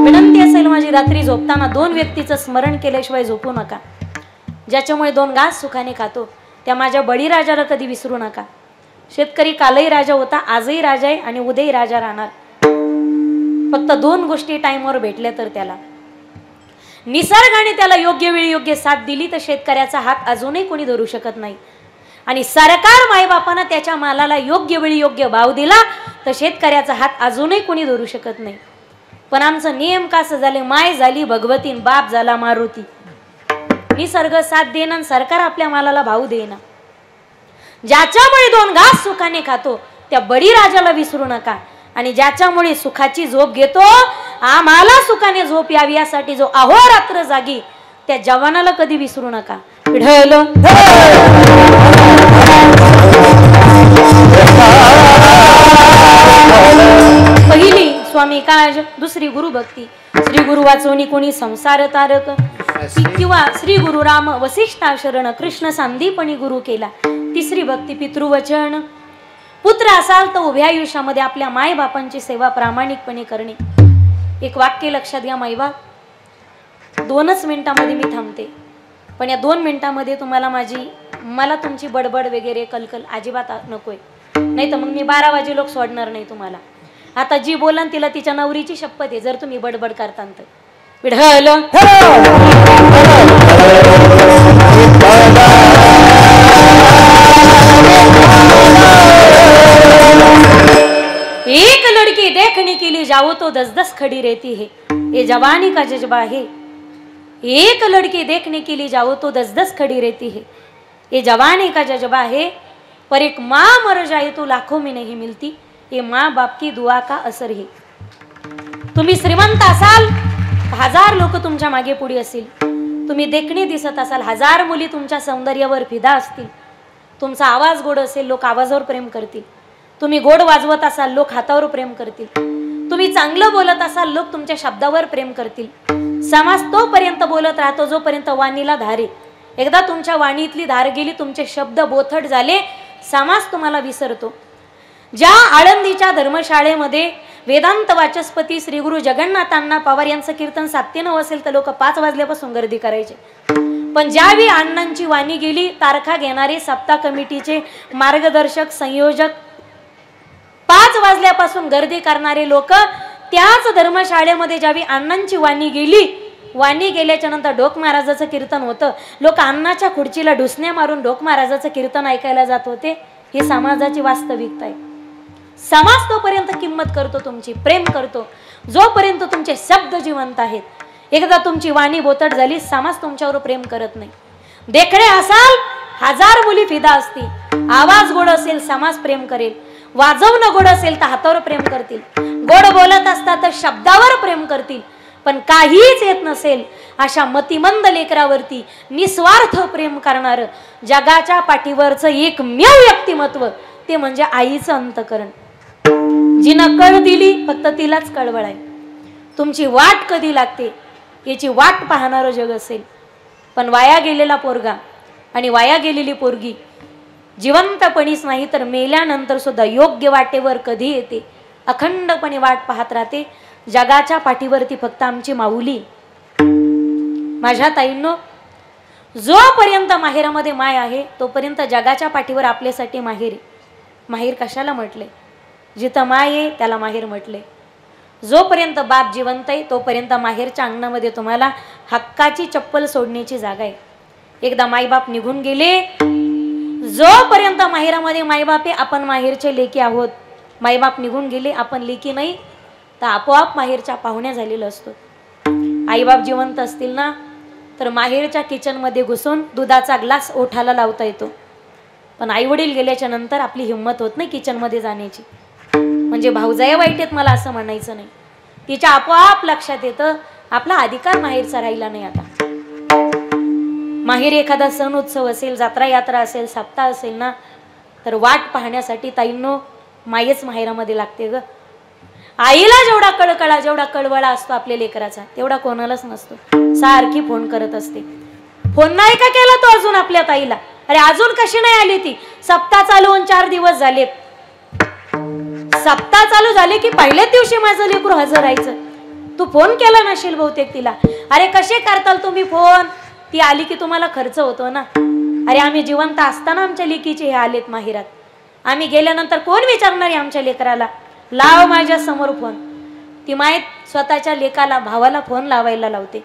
विनंती असेल माझी, रात्री झोपताना 2 व्यक्तीचं स्मरण केल्याशिवाय झोपू नका. ज्याच्यामुळे 2 घास सुखाने खातो त्या माझ्या बळीराजाला कधी विसरू नका. शेतकरी कालही राजा होता, आजही राजा आहे आणि उद्याही राजा राहणार. फक्त 2 गोष्टी टाइमवर भेटल्या तर त्याला निसर्गाने त्याला योग्य वेळी योग्य साथ दिली तर शेतकऱ्याचा हात अजूनही कोणी धरू शकत नाही. आणि सरकार मायबापानं त्याच्या मालाला योग्य वेळी योग्य भाव दिला तर शेतकऱ्याचा हात अजूनही कोणी धरू शकत नाही. पण आमचं नियम कसं झाले, माय झाली भगवती बाप झाला मारुती. निसर्ग साथ देणं, सरकार आपल्या मालाला भाव देणं. ज्याच्यामुळे 2 घास सुखाने खातो त्या बळीराजाला विसरू नका. आणि ज्याच्यामुळे सुखाची झोप घेतो, आम्हाला सुखाने झोप यावी यासाठी जो अहोरात्र जागी त्या जवानाला कधी विसरू नका. विठ्ठल पहिली स्वामी काज, दुसरी गुरु भक्ती. श्री गुरु वाचवणी कोणी संसार तारक, किंवा श्री गुरु राम वसिष्ठा शरण कृष्ण सांदीपणी गुरु केला. तिसरी भक्ती पितृवचन. पुत्र असाल तर उभ्या आयुष्यामध्ये आपल्या माय बापांची सेवा प्रामाणिकपणे करणे. एक वाक्य लक्षात घ्या मायबाप, 2च मिनिटांमध्ये मी थांबते. पण या 2 मिनिटांमध्ये मला तुमची बडबड वगैरे कलकल अजिबात नकोय. नाही तर मग मी 12 वाजे लोक सोडणार नाही तुम्हाला. आता जी बोलन तिला तिच्या नवरीची शपथ आहे जर तुम्ही बडबड करता तर. विठ्ठल एक लड़की देखने के लिए जाओ तो 10-10 खड़ी रहती है, ये जवानी का जज्बा है. एक लड़की देखने के लिए जाओ तो 10-10 खड़ी रहती है, ये जवानी का जज्बा है. पर एक माँ मर जाए तो लाखों में नहीं मिलती, ये माँ बाप की दुआ का असर है. तुम्ही श्रीमंत असाल 1000 लोक तुमच्या मागे पुढे असतील. तुम्ही देखणे दिसत असाल 1000 मुली तुमच्या सौंदर्यावर फिदा असतील. तुमचा आवाज गोड असेल लोक आवाजावर प्रेम करतील. तुम्ही गोड वाजवत असाल लोक हातावर प्रेम करतील. तुम्ही चांगलं बोलत असाल लोक तुमच्या शब्दावर प्रेम करतील. समाज तोपर्यंत बोलत राहतो जोपर्यंत वाणीला धार आहे. एकदा तुमच्या वाणीतली धार गेली, तुमचे शब्द बोथट झाले, समाज तुम्हाला विसरतो. ज्या आळंदीच्या धर्मशाळेमध्ये वेदांत वाचस्पती श्री गुरु जगन्नाथांना पवार यांचं कीर्तन 7:09 असेल तर लोक 5 वाजल्यापासून गर्दी करायचे. पण ज्यावेळी अण्णांची वाणी गेली, तारखा घेणारे सप्ताह कमिटीचे मार्गदर्शक संयोजक 5 वाजल्यापासून गर्दी करणारे लोक, त्याच धर्मशाळेमध्ये ज्यावेळी अण्णांची वाणी गेली, वाणी गेल्याच्या नंतर ढोक महाराजाचं कीर्तन होतं, लोक अण्णाच्या खुर्चीला ढुसण्या मारून ढोक महाराजाचं कीर्तन ऐकायला जात होते. ही समाजाची वास्तविकता आहे. समाज तोपर्यंत किंमत करतो तुमची, प्रेम करतो जोपर्यंत तुमचे शब्द जिवंत आहेत. एकदा तुमची वाणी बोतट झाली, समाज तुमच्यावर प्रेम करत नाही. देखणे असाल 1000 मुली फिदा असतील, आवाज गोड असेल समाज प्रेम करेल. वाजवणं गोड असेल तर हातावर प्रेम करतील. गोड बोलत असतात तर शब्दावर प्रेम करतील. पण काहीच येत नसेल अशा मतिमंद लेकरावरती निस्वार्थ प्रेम करणार जगाच्या पाठीवरचं एकमेव व्यक्तिमत्व ते म्हणजे आईचं अंतकरण. जिनं कळ दिली फक्त तिलाच कळवळ आहे. तुमची वाट कधी लागते याची वाट पाहणारं जग असेल. पण वाया गेलेला पोरगा आणि वाया गेलेली पोरगी जिवंतपणीच नाही तर मेल्यानंतर सुद्धा योग्य वाटेवर कधी येते, अखंडपणे वाट पाहत राहते. जगाच्या पाठीवरती फक्त आमची माऊली. माझ्या ताईंनो, जोपर्यंत माहेरामध्ये माय आहे तोपर्यंत जगाच्या पाठीवर आपल्यासाठी माहेर आहे. माहेर कशाला म्हटले? जिथं माय आहे त्याला माहेर म्हटले. जोपर्यंत बाप जिवंत आहे तोपर्यंत माहेरच्या अंगणामध्ये तुम्हाला हक्काची चप्पल सोडण्याची जागा आहे. एकदा मायबाप निघून गेले, जोपर्यंत माहेरामध्ये मायबाप आहे आपण माहेरचे लेकी आहोत. मायबाप निघून गेले, आपण लेकी नाही, तर आपोआप माहेरच्या पाहुण्या झालेलं असतो. आईबाप जिवंत असतील ना तर माहेरच्या किचनमध्ये घुसून दुधाचा ग्लास ओठाला लावता येतो. पण आईवडील गेल्याच्या नंतर आपली हिंमत होत नाही किचनमध्ये जाण्याची. म्हणजे भाऊजाया वाईट आहेत मला असं म्हणायचं नाही. तिच्या आपोआप लक्षात येतं आपला अधिकार माहेरचा राहिला नाही. आता माहेरी एखादा सण उत्सव असेल, जत्रा यात्रा असेल, सप्ताह असेल ना, तर वाट पाहण्यासाठी ताईंनो मायच माहेरामध्ये लागते ग. आईला जेवढा कळकळा, जेवढा कळवळा असतो आपल्या लेकराचा, तेवढा कोणालाच नसतो. सारखी फोन करत असते. फोन नाही का केला तो अजून आपल्या ताईला? अरे अजून कशी नाही आली ती? सप्ताह चालू होऊन 4 दिवस झालेत. सप्ताह चालू झाले की पहिल्याच दिवशी माझं लेकरू हजर राहायचं. तू फोन केला नसेल बहुतेक तिला. अरे कसे करताल तुम्ही फोन? ती आली की तुम्हाला खर्च होतो ना. अरे आम्ही जिवंत असताना आमच्या लेकीचे हे आलेत माहेरात, आम्ही गेल्यानंतर कोण विचारणार आहे आमच्या लेकराला? लाव माझ्या समोर फोन. ती माय स्वतःच्या लेकाला, भावाला फोन लावायला लावते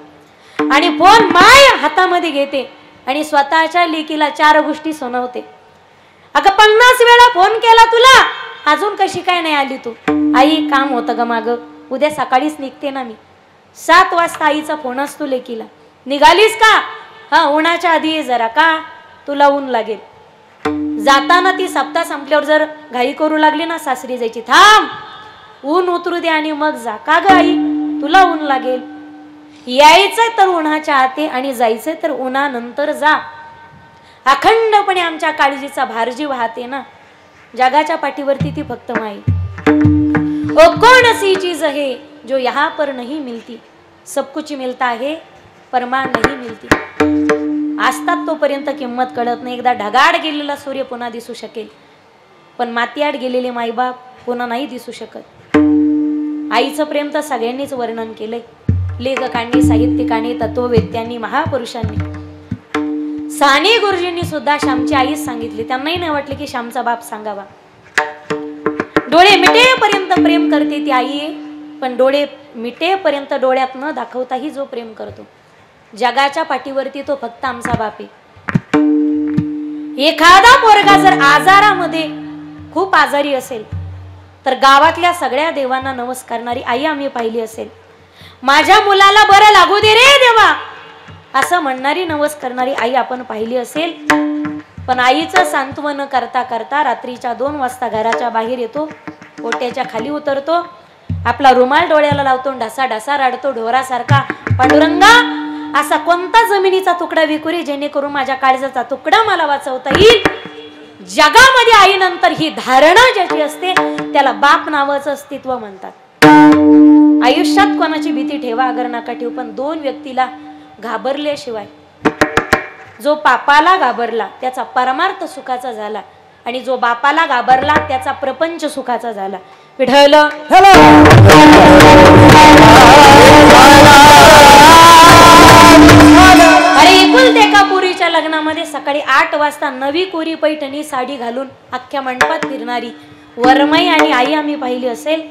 आणि फोन माय हातामध्ये घेते आणि स्वतःच्या लेकीला 4 गोष्टी सुनावते. अगं 50 वेळा फोन केला तुला, अजून कशी काय नाही आली तू? आई काम होतं ग माग, उद्या सकाळीच निघते ना मी. 7 वाजता आईचा फोन असतो लेकीला. निघालीस का? हा, उन्हाच्या आधी ये जरा. का? तुला ऊन लागेल. जाताना ती सप्ताह संपल्यावर जर घाई करू लागली ना सासरी जायची, थांब ऊन उतरू दे आणि मग जा. का ग आई? तुला ऊन लागेल. यायचंय तर उन्हाच्या आते आणि जायचंय तर उन्हानंतर जा. अखंडपणे आमच्या काळजीचा भारजी वाहते ना. जगाच्या पाठीवरती ती फक्त माई. ओ कौन सी चीज है जो यहाँ पर नहीं मिलती, सब कुछ मिलता है परमान नहीं मिलती. असतात तोपर्यंत किंमत कळत नाही. एकदा ढगाड गेलेला सूर्य पुन्हा दिसू शकेल, पण मातीआड गेलेले माईबाप पुन्हा नाही दिसू शकत. आईचं प्रेम तर सगळ्यांनीच वर्णन केलंय. लेखकांनी, साहित्यिकांनी, तत्ववेत्यांनी, महापुरुषांनी. साने गुरुजींनी सुद्धा श्यामची आईच सांगितली. त्यांनाही नाही वाटले की श्यामचा बाप सांगावा. डोळे मिटेपर्यंत प्रेम करते ती आई आहे, पण डोळे मिटेपर्यंत डोळ्यात न दाखवताही जो प्रेम करतो, जगाच्या पाठीवरती तो फक्त आमचा बाप आहे. एखादा पोरगा जर आजारामध्ये खूप आजारी असेल तर गावातल्या सगळ्या देवांना नमस्कारणारी आई आम्ही पाहिली असेल. माझ्या मुलाला बरं लागू दे रे देवा असं म्हणणारी, नमस्कारणारी आई आपण पाहिली असेल. पण आईचं सांत्वन करता करता रात्रीच्या 2 वाजता घराच्या बाहेर येतो, ओट्याच्या खाली उतरतो, आपला रुमाल डोळ्याला लावतो, ढसा ढसा रडतो ढोरासारखा, पांडुरंगा असा कोणता जमिनीचा तुकडा विकुरी जेणेकरून माझ्या काळजाचा तुकडा मला वाचवता येईल. जगामध्ये आईनंतर ही धारणा ज्याची असते त्याला बाप नावाचं अस्तित्व म्हणतात. आयुष्यात कोणाची भीती ठेवा अगर नका ठेवू, पण 2 व्यक्तीला घाबरल्याशिवाय, जो पापाला घाबरला त्याचा परमार्थ सुखाचा झाला आणि जो बापाला घाबरला त्याचा प्रपंच सुखाचा झाला. विठ्ठल अरे एकुलते एका पोरीच्या लग्नामध्ये सकाळी 8 वाजता नवी कोरी पैठणी साडी घालून अख्ख्या मंडपात फिरणारी वरमाई आणि आई आम्ही पाहिली असेल.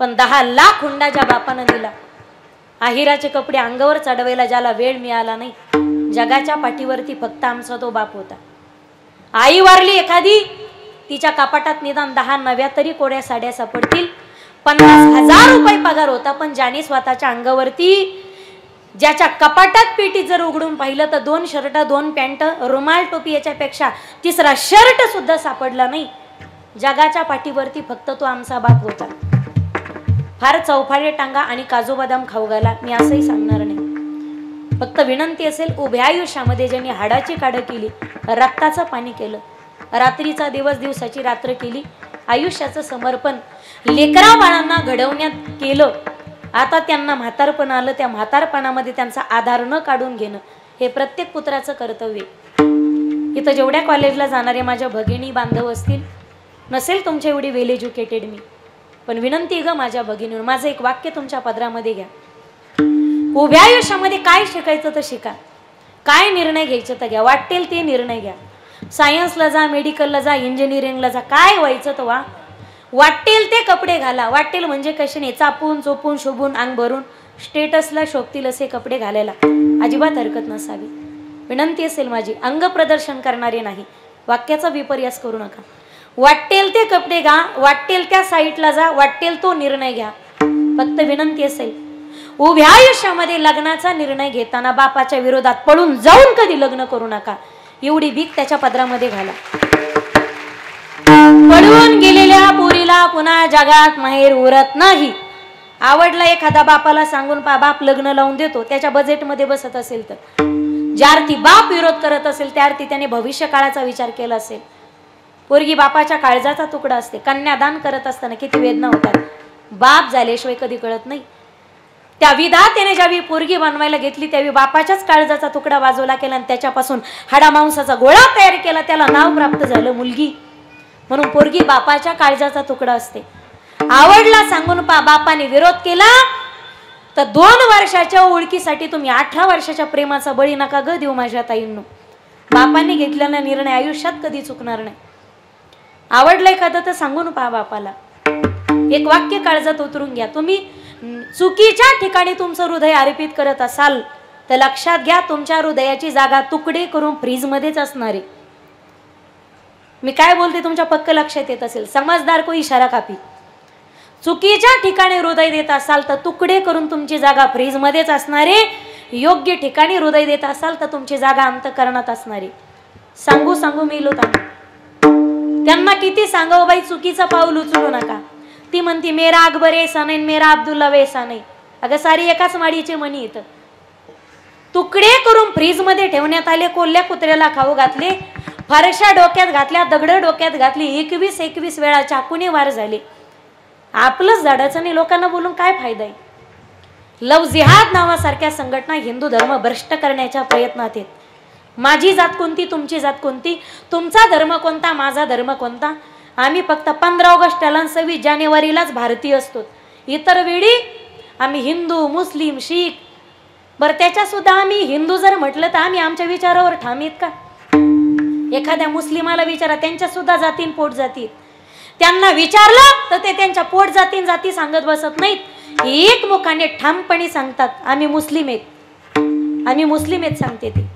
पण 10 लाख हुंडा ज्या बापानं दिला, आहिराचे कपडे अंगावर चढवायला ज्याला वेळ मिळाला नाही, जगाच्या पाठीवरती फक्त आमचा तो बाप होता. आई वारली एखादी, तिच्या कपाटात निदान 10 नव्या तरी कोड्या साड्या सापडतील. 50,000 रुपये पगार होता, पण ज्याने स्वतःच्या अंगावरती, ज्याच्या कपाटात पेटी जर उघडून पाहिलं तर 2 शर्ट, 2 पॅन्ट, रुमाल, टोपी, याच्यापेक्षा 3रा शर्ट सुद्धा सापडला नाही. जगाच्या पाठीवरती फक्त तो आमचा बाप होता. फार चौफाळे टांगा आणि काजू बदाम खाऊ घाला मी असंही सांगणार नाही. फक्त विनंती असेल, उभ्या आयुष्यामध्ये ज्यांनी हाडाची काढ केली, रक्ताचं पाणी केलं, रात्रीचा दिवस दिवसाची रात्र केली, आयुष्याचं समर्पण लेकरा बाळांना घडवण्यात केलं, आता त्यांना म्हातारपण आलं, त्या म्हातारपणामध्ये त्यांचा आधार न काढून घेणं हे प्रत्येक पुत्राचं कर्तव्य. इथं जेवढ्या कॉलेजला जाणारे माझ्या भगिनी बांधव असतील, नसेल तुमच्या एवढी वेल एज्युकेटेड मी, पण विनंती ग माझ्या भगिनीवर, माझं एक वाक्य तुमच्या पदरामध्ये घ्या. उभ्या आयुष्यामध्ये काय शिकायचं तर शिका, काय निर्णय घ्यायचं तर घ्या, वाटेल ते निर्णय घ्या. सायन्सला जा, मेडिकलला जा, इंजिनिअरिंगला जा, काय व्हायचं तर वा. वाटेल ते कपडे घाला. वाटेल म्हणजे कसे नाही, चापून चोपून शोभून अंग भरून स्टेटसला शोभतील असे कपडे घालायला अजिबात हरकत नसावी. विनंती असेल माझी, अंग प्रदर्शन करणारे नाही, वाक्याचा विपर्यास करू नका. वाटेल ते कपडे घ्या, वाटेल त्या साईटला जा, वाटेल तो निर्णय घ्या. फक्त विनंती असेल, उभ्या आयुष्यामध्ये लग्नाचा निर्णय घेताना बापाच्या विरोधात पळून जाऊन कधी लग्न करू नका. एवढी भीक त्याच्या पदरामध्ये घाला. पळून गेलेल्या पोरीला पुन्हा जगात माहेर उरत नाही. आवडला एखादा बापाला सांगून बाप लग्न लावून देतो, त्याच्या बजेटमध्ये बसत असेल तर. ज्या अर्थी बाप विरोध करत असेल त्या अर्थी त्याने भविष्य काळाचा विचार केला असेल. पोरगी बापाच्या काळजाचा तुकडा असते. कन्यादान करत असताना किती वेदना होतात, बाप झाल्याशिवाय कधी कळत नाही. त्या विधात्याने ज्यावेळी पोरगी बनवायला घेतली त्यावेळी बापाच्याच काळजाचा तुकडा बाजूला केला आणि त्याच्यापासून हाडामांसाचा गोळा तयार केला, त्याला नाव प्राप्त झालं मुलगी. म्हणून पोरगी बापाच्या काळजाचा तुकडा असते. आवडला सांगून बापाने विरोध केला तर 2 वर्षाच्या ओळखीसाठी तुम्ही 18 वर्षाच्या प्रेमाचा बळी नका ग देऊ माझ्या ताईंनो. बापाने घेतलेला निर्णय आयुष्यात कधी चुकणार नाही. आवडलं एखादं तर सांगून पहा बापाला. एक वाक्य काळजात उतरून घ्या. तुम्ही चुकीच्या ठिकाणी तुमचं हृदय अर्पित करत असाल तर लक्षात घ्या तुमच्या हृदयाची जागा तुकडे करून फ्रीज मध्येच असणार आहे. मी काय बोलते तुमच्या पक्क लक्षात येत असेल. समजदार को इशारा कापी. चुकीच्या ठिकाणी हृदय देत असाल तर तुकडे करून तुमची जागा फ्रीज मध्येच असणारे. योग्य ठिकाणी हृदय देत असाल तर तुमची जागा अंतःकरणात असणारी. सांगू सांगू मेलो त्यांना किती सांगावं बाई चुकीचं पाऊल उचलू नका. ती म्हणती मेरा अकबर ऐसा नाही मेरा अब्दुल्ला वैसा नाही. अगं सारी एकाच माडीचे मणी येतं. तुकडे करून फ्रीज मध्ये ठेवण्यात आले. कोल्ह्या कुत्र्याला खाऊ घातले, फारशा डोक्यात घातल्या, दगड डोक्यात घातली. 21 वेळा चाकूने वार झाले. आपलंच झाडाचं नाही लोकांना बोलून काय फायदा आहे. लव जिहाद नावासारख्या संघटना हिंदू धर्म भ्रष्ट करण्याच्या प्रयत्नात आहेत. माझी जात कोणती, तुमची जात कोणती, तुमचा धर्म कोणता, माझा धर्म कोणता. आम्ही फक्त 15 ऑगस्टला 26 जानेवारीलाच भारतीय असतो. इतर वेळी आम्ही हिंदू, मुस्लिम, शीख. बरं त्याच्या सुद्धा आम्ही हिंदू जर म्हटलं तर आम्ही आमच्या विचारावर ठाम आहेत का. एखाद्या मुस्लिमाला विचारा, त्यांच्या सुद्धा जातीन पोट जाती. त्यांना विचारलं तर ते त्यांच्या पोट जातीन जाती सांगत बसत नाहीत. एकमुखाने ठामपणे सांगतात आम्ही मुस्लिम आहेत, आम्ही मुस्लिम आहेत सांगते ते.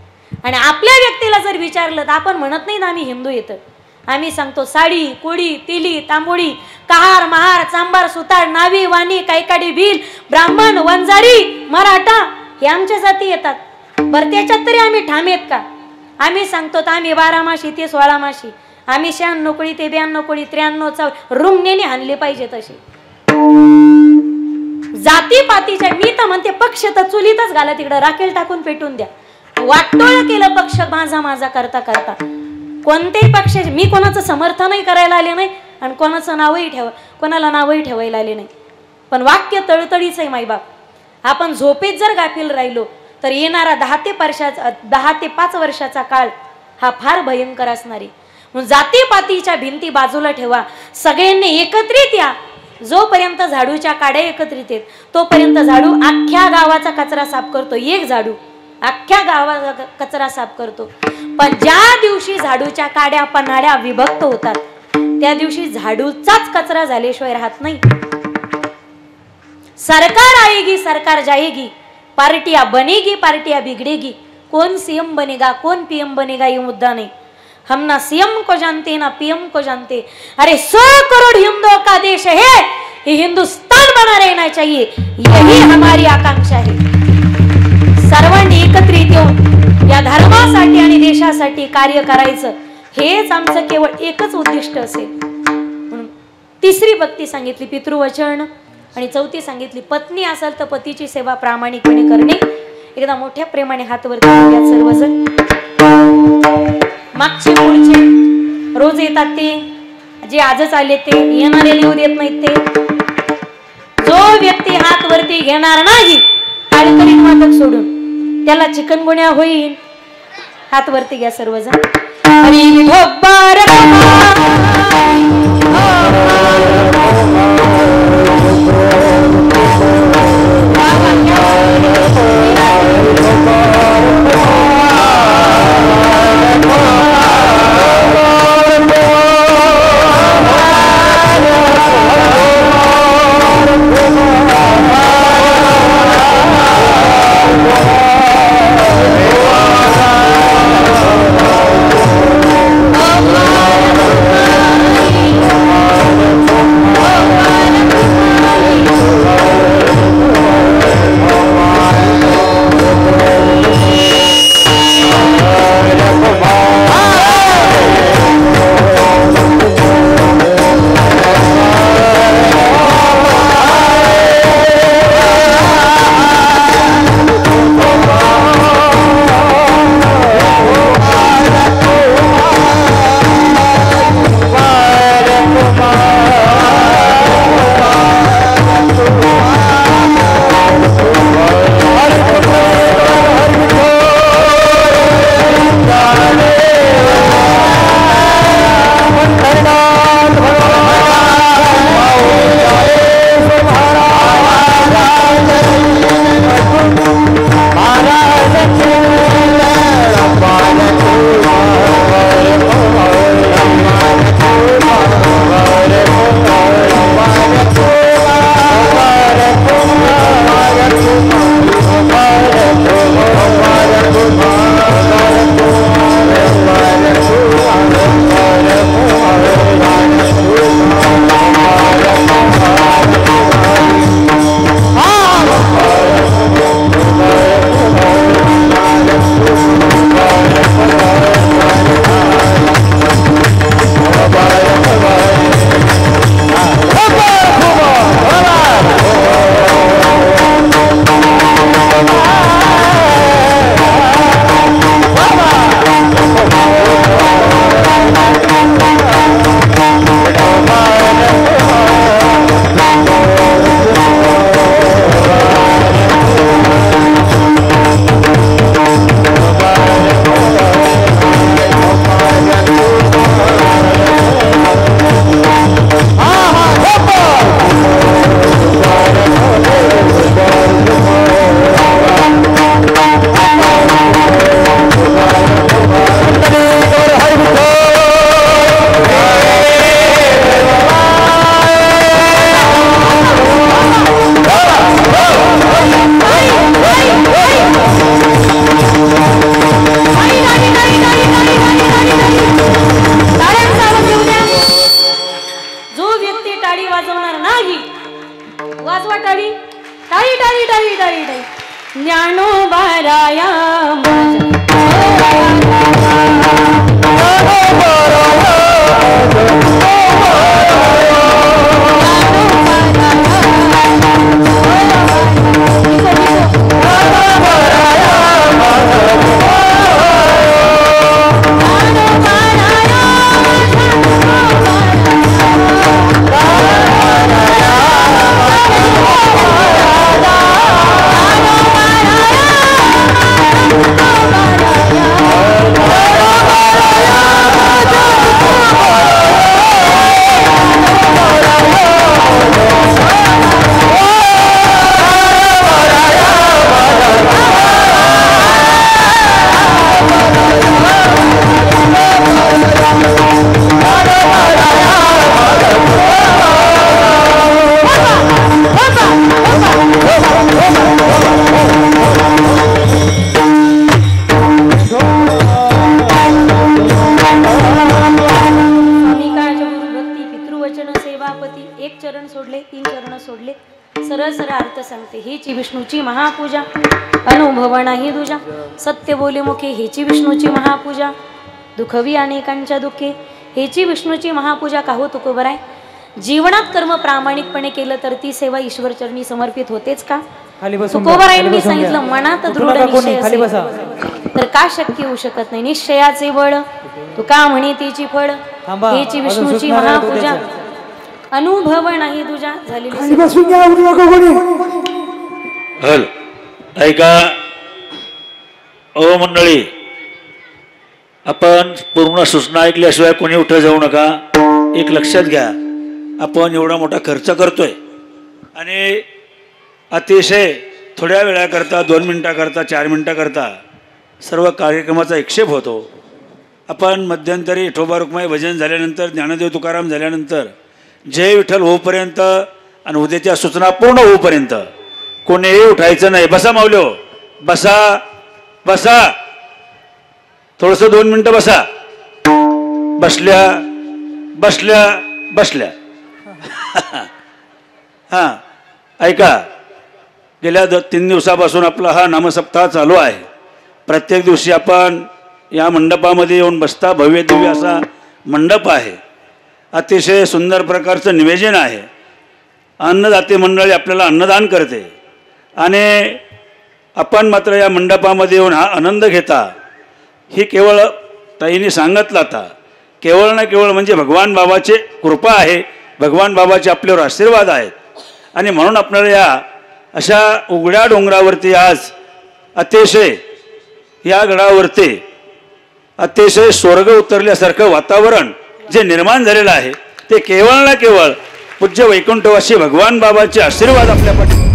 आणि आपल्या व्यक्तीला जर विचारलं तर आपण म्हणत नाही ना आम्ही हिंदू येतं. आम्ही सांगतो साडी, कोळी, तिली, तांबोळी, कहार, महार, चांबार, सुतार, नावी, वाणी, कैकाडी, भील, ब्राह्मण, वंजारी, मराठा हे आमच्या जाती येतात. बरं त्याच्यात तरी आम्ही ठाम आहेत का. आम्ही सांगतो तर आम्ही 12 माशी ते 16 माशी. आम्ही 96 कोळी ते 92 कोळी 93 4 रुंगण्याने हाणले पाहिजे तसे. जातीपातीच्या मी तर म्हणते पक्ष तर चुलीतच घाला तिकडं, राखेल टाकून पेटून द्या. वाटोळ केलं पक्ष माझा माझा करता करता. कोणतेही पक्ष मी कोणाचं समर्थनही करायला आले नाही आणि कोणाचं कोणाला नावही ठेवायला आले नाही. पण वाक्य तळतळीच आहे माईबाप. आपण झोपेत जर गाफील राहिलो तर येणारा 10 ते 5 वर्षाचा काळ हा फार भयंकर असणार आहे. म्हणून जातीपातीच्या भिंती बाजूला ठेवा. सगळ्यांनी एकत्रित या. जोपर्यंत झाडूच्या काड्या एकत्रित आहेत तोपर्यंत झाडू अख्ख्या गावाचा कचरा साफ करतो. एक झाडू अख्ख्या गावाचा कचरा साफ करतो. पण ज्या दिवशी झाडूच्या काड्या पन्हाड्या विभक्त होतात त्या दिवशी झाडूचाच कचरा झाल्याशिवाय राहत नाही. सरकार आएगी सरकार जाएगी, पार्टियां बनेगी पार्टियां बिगड़ेगी. कौन सीएम बनेगा कौन पीएम बनेगा ये मुद्दा नहीं. हम ना सीएम को जानते ना पीएम को जानते. अरे 100 करोड़ हिंदुओं का देश है, ये हिंदुस्तान बना रहना चाहिए, यही हमारी आकांक्षा है. सर्वांनी एकत्रित येऊन या धर्मासाठी आणि देशासाठी कार्य करायचं हेच आमचं केवळ एकच उद्दिष्ट असेल. म्हणून 3री भक्ती सांगितली पितृवचन आणि 4थी सांगितली पत्नी असेल तर पतीची सेवा प्रामाणिकपणे करणे. एकदा मोठ्या प्रेमाने हात वरती करूया सर्वजण. मागचे पुढचे रोज येतात ते, जे आजच आले ते, येणारे लिहू देत नाहीत ते. जो व्यक्ती हात वरती घेणार नाही काळकरीत मातक सोडून त्याला चिकनगुन्या होईल. हात वरती घ्या सर्वजण. हरी विठोबार टाळी टाळी टाळी टाळी टाळी टाळी ज्ञानोबाराया एक चरण सोडले, 3 चरण सोडले, सरळ सरळ अर्थ सांगते. हीची विष्णूची महापूजा अनुभव नाही दुजा, सत्य बोले मुखे हेची विष्णूची महापूजा, दुखवी अनेकांच्या दुःखे हेची विष्णूची महापूजा. का हो तुकोबराय, जीवनात कर्म प्रामाणिकपणे केलं तर ती सेवा ईश्वर चरणी समर्पित होतेच का? तुकोबरायांनी सांगितलं मनात दृढ निश्चय असेल तर का शक्य होऊ शकत नाही. निश्चयाचे बळ तू का म्हणे तिची फळ, हेची विष्णूची महापूजा अनुभव नाही तुझ्या झालेली. हल ऐका ओ मंडळी, आपण पूर्ण सूचना ऐकल्याशिवाय कोणी उठं जाऊ नका. एक लक्षात घ्या, आपण एवढा मोठा खर्च करतोय आणि अतिशय थोड्या वेळाकरता 2 मिनिटाकरता 4 मिनिटाकरता सर्व कार्यक्रमाचा विक्षेप होतो. आपण मध्यंतरी विठोबा रुक्माई भजन झाल्यानंतर, ज्ञानदेव तुकाराम झाल्यानंतर जय विठ्ठल होऊपर्यंत आणि उद्याच्या सूचना पूर्ण होऊपर्यंत कोणीही उठायचं नाही. बसा माऊल्यो, बसा बसा, थोडंसं 2 मिनिटं बसा. बसल्या बसल्या बसल्या. हां ऐका, गेल्या 3 दिवसापासून आपला हा नामसप्ताह चालू आहे. प्रत्येक दिवशी आपण या मंडपामध्ये येऊन बसता. भव्य दिव्य असा मंडप आहे. अतिशय सुंदर प्रकारचं निवेदन आहे. अन्नदाते मंडळी आपल्याला अन्नदान करते आणि आपण मात्र या मंडपामध्ये येऊन हा आनंद घेता. ही केवळ ताईने सांगितलं आता, केवळ ना केवळ म्हणजे भगवान बाबाचे कृपा आहे, भगवान बाबाचे आपल्यावर आशीर्वाद आहेत. आणि म्हणून आपल्याला या अशा उघड्या डोंगरावरती आज अतिशय या गडावरती अतिशय स्वर्ग उतरल्यासारखं वातावरण जे निर्माण झालेलं आहे ते केवळ ना केवळ पूज्य वैकुंठवासी भगवान बाबाचे आशीर्वाद आपल्या पाठी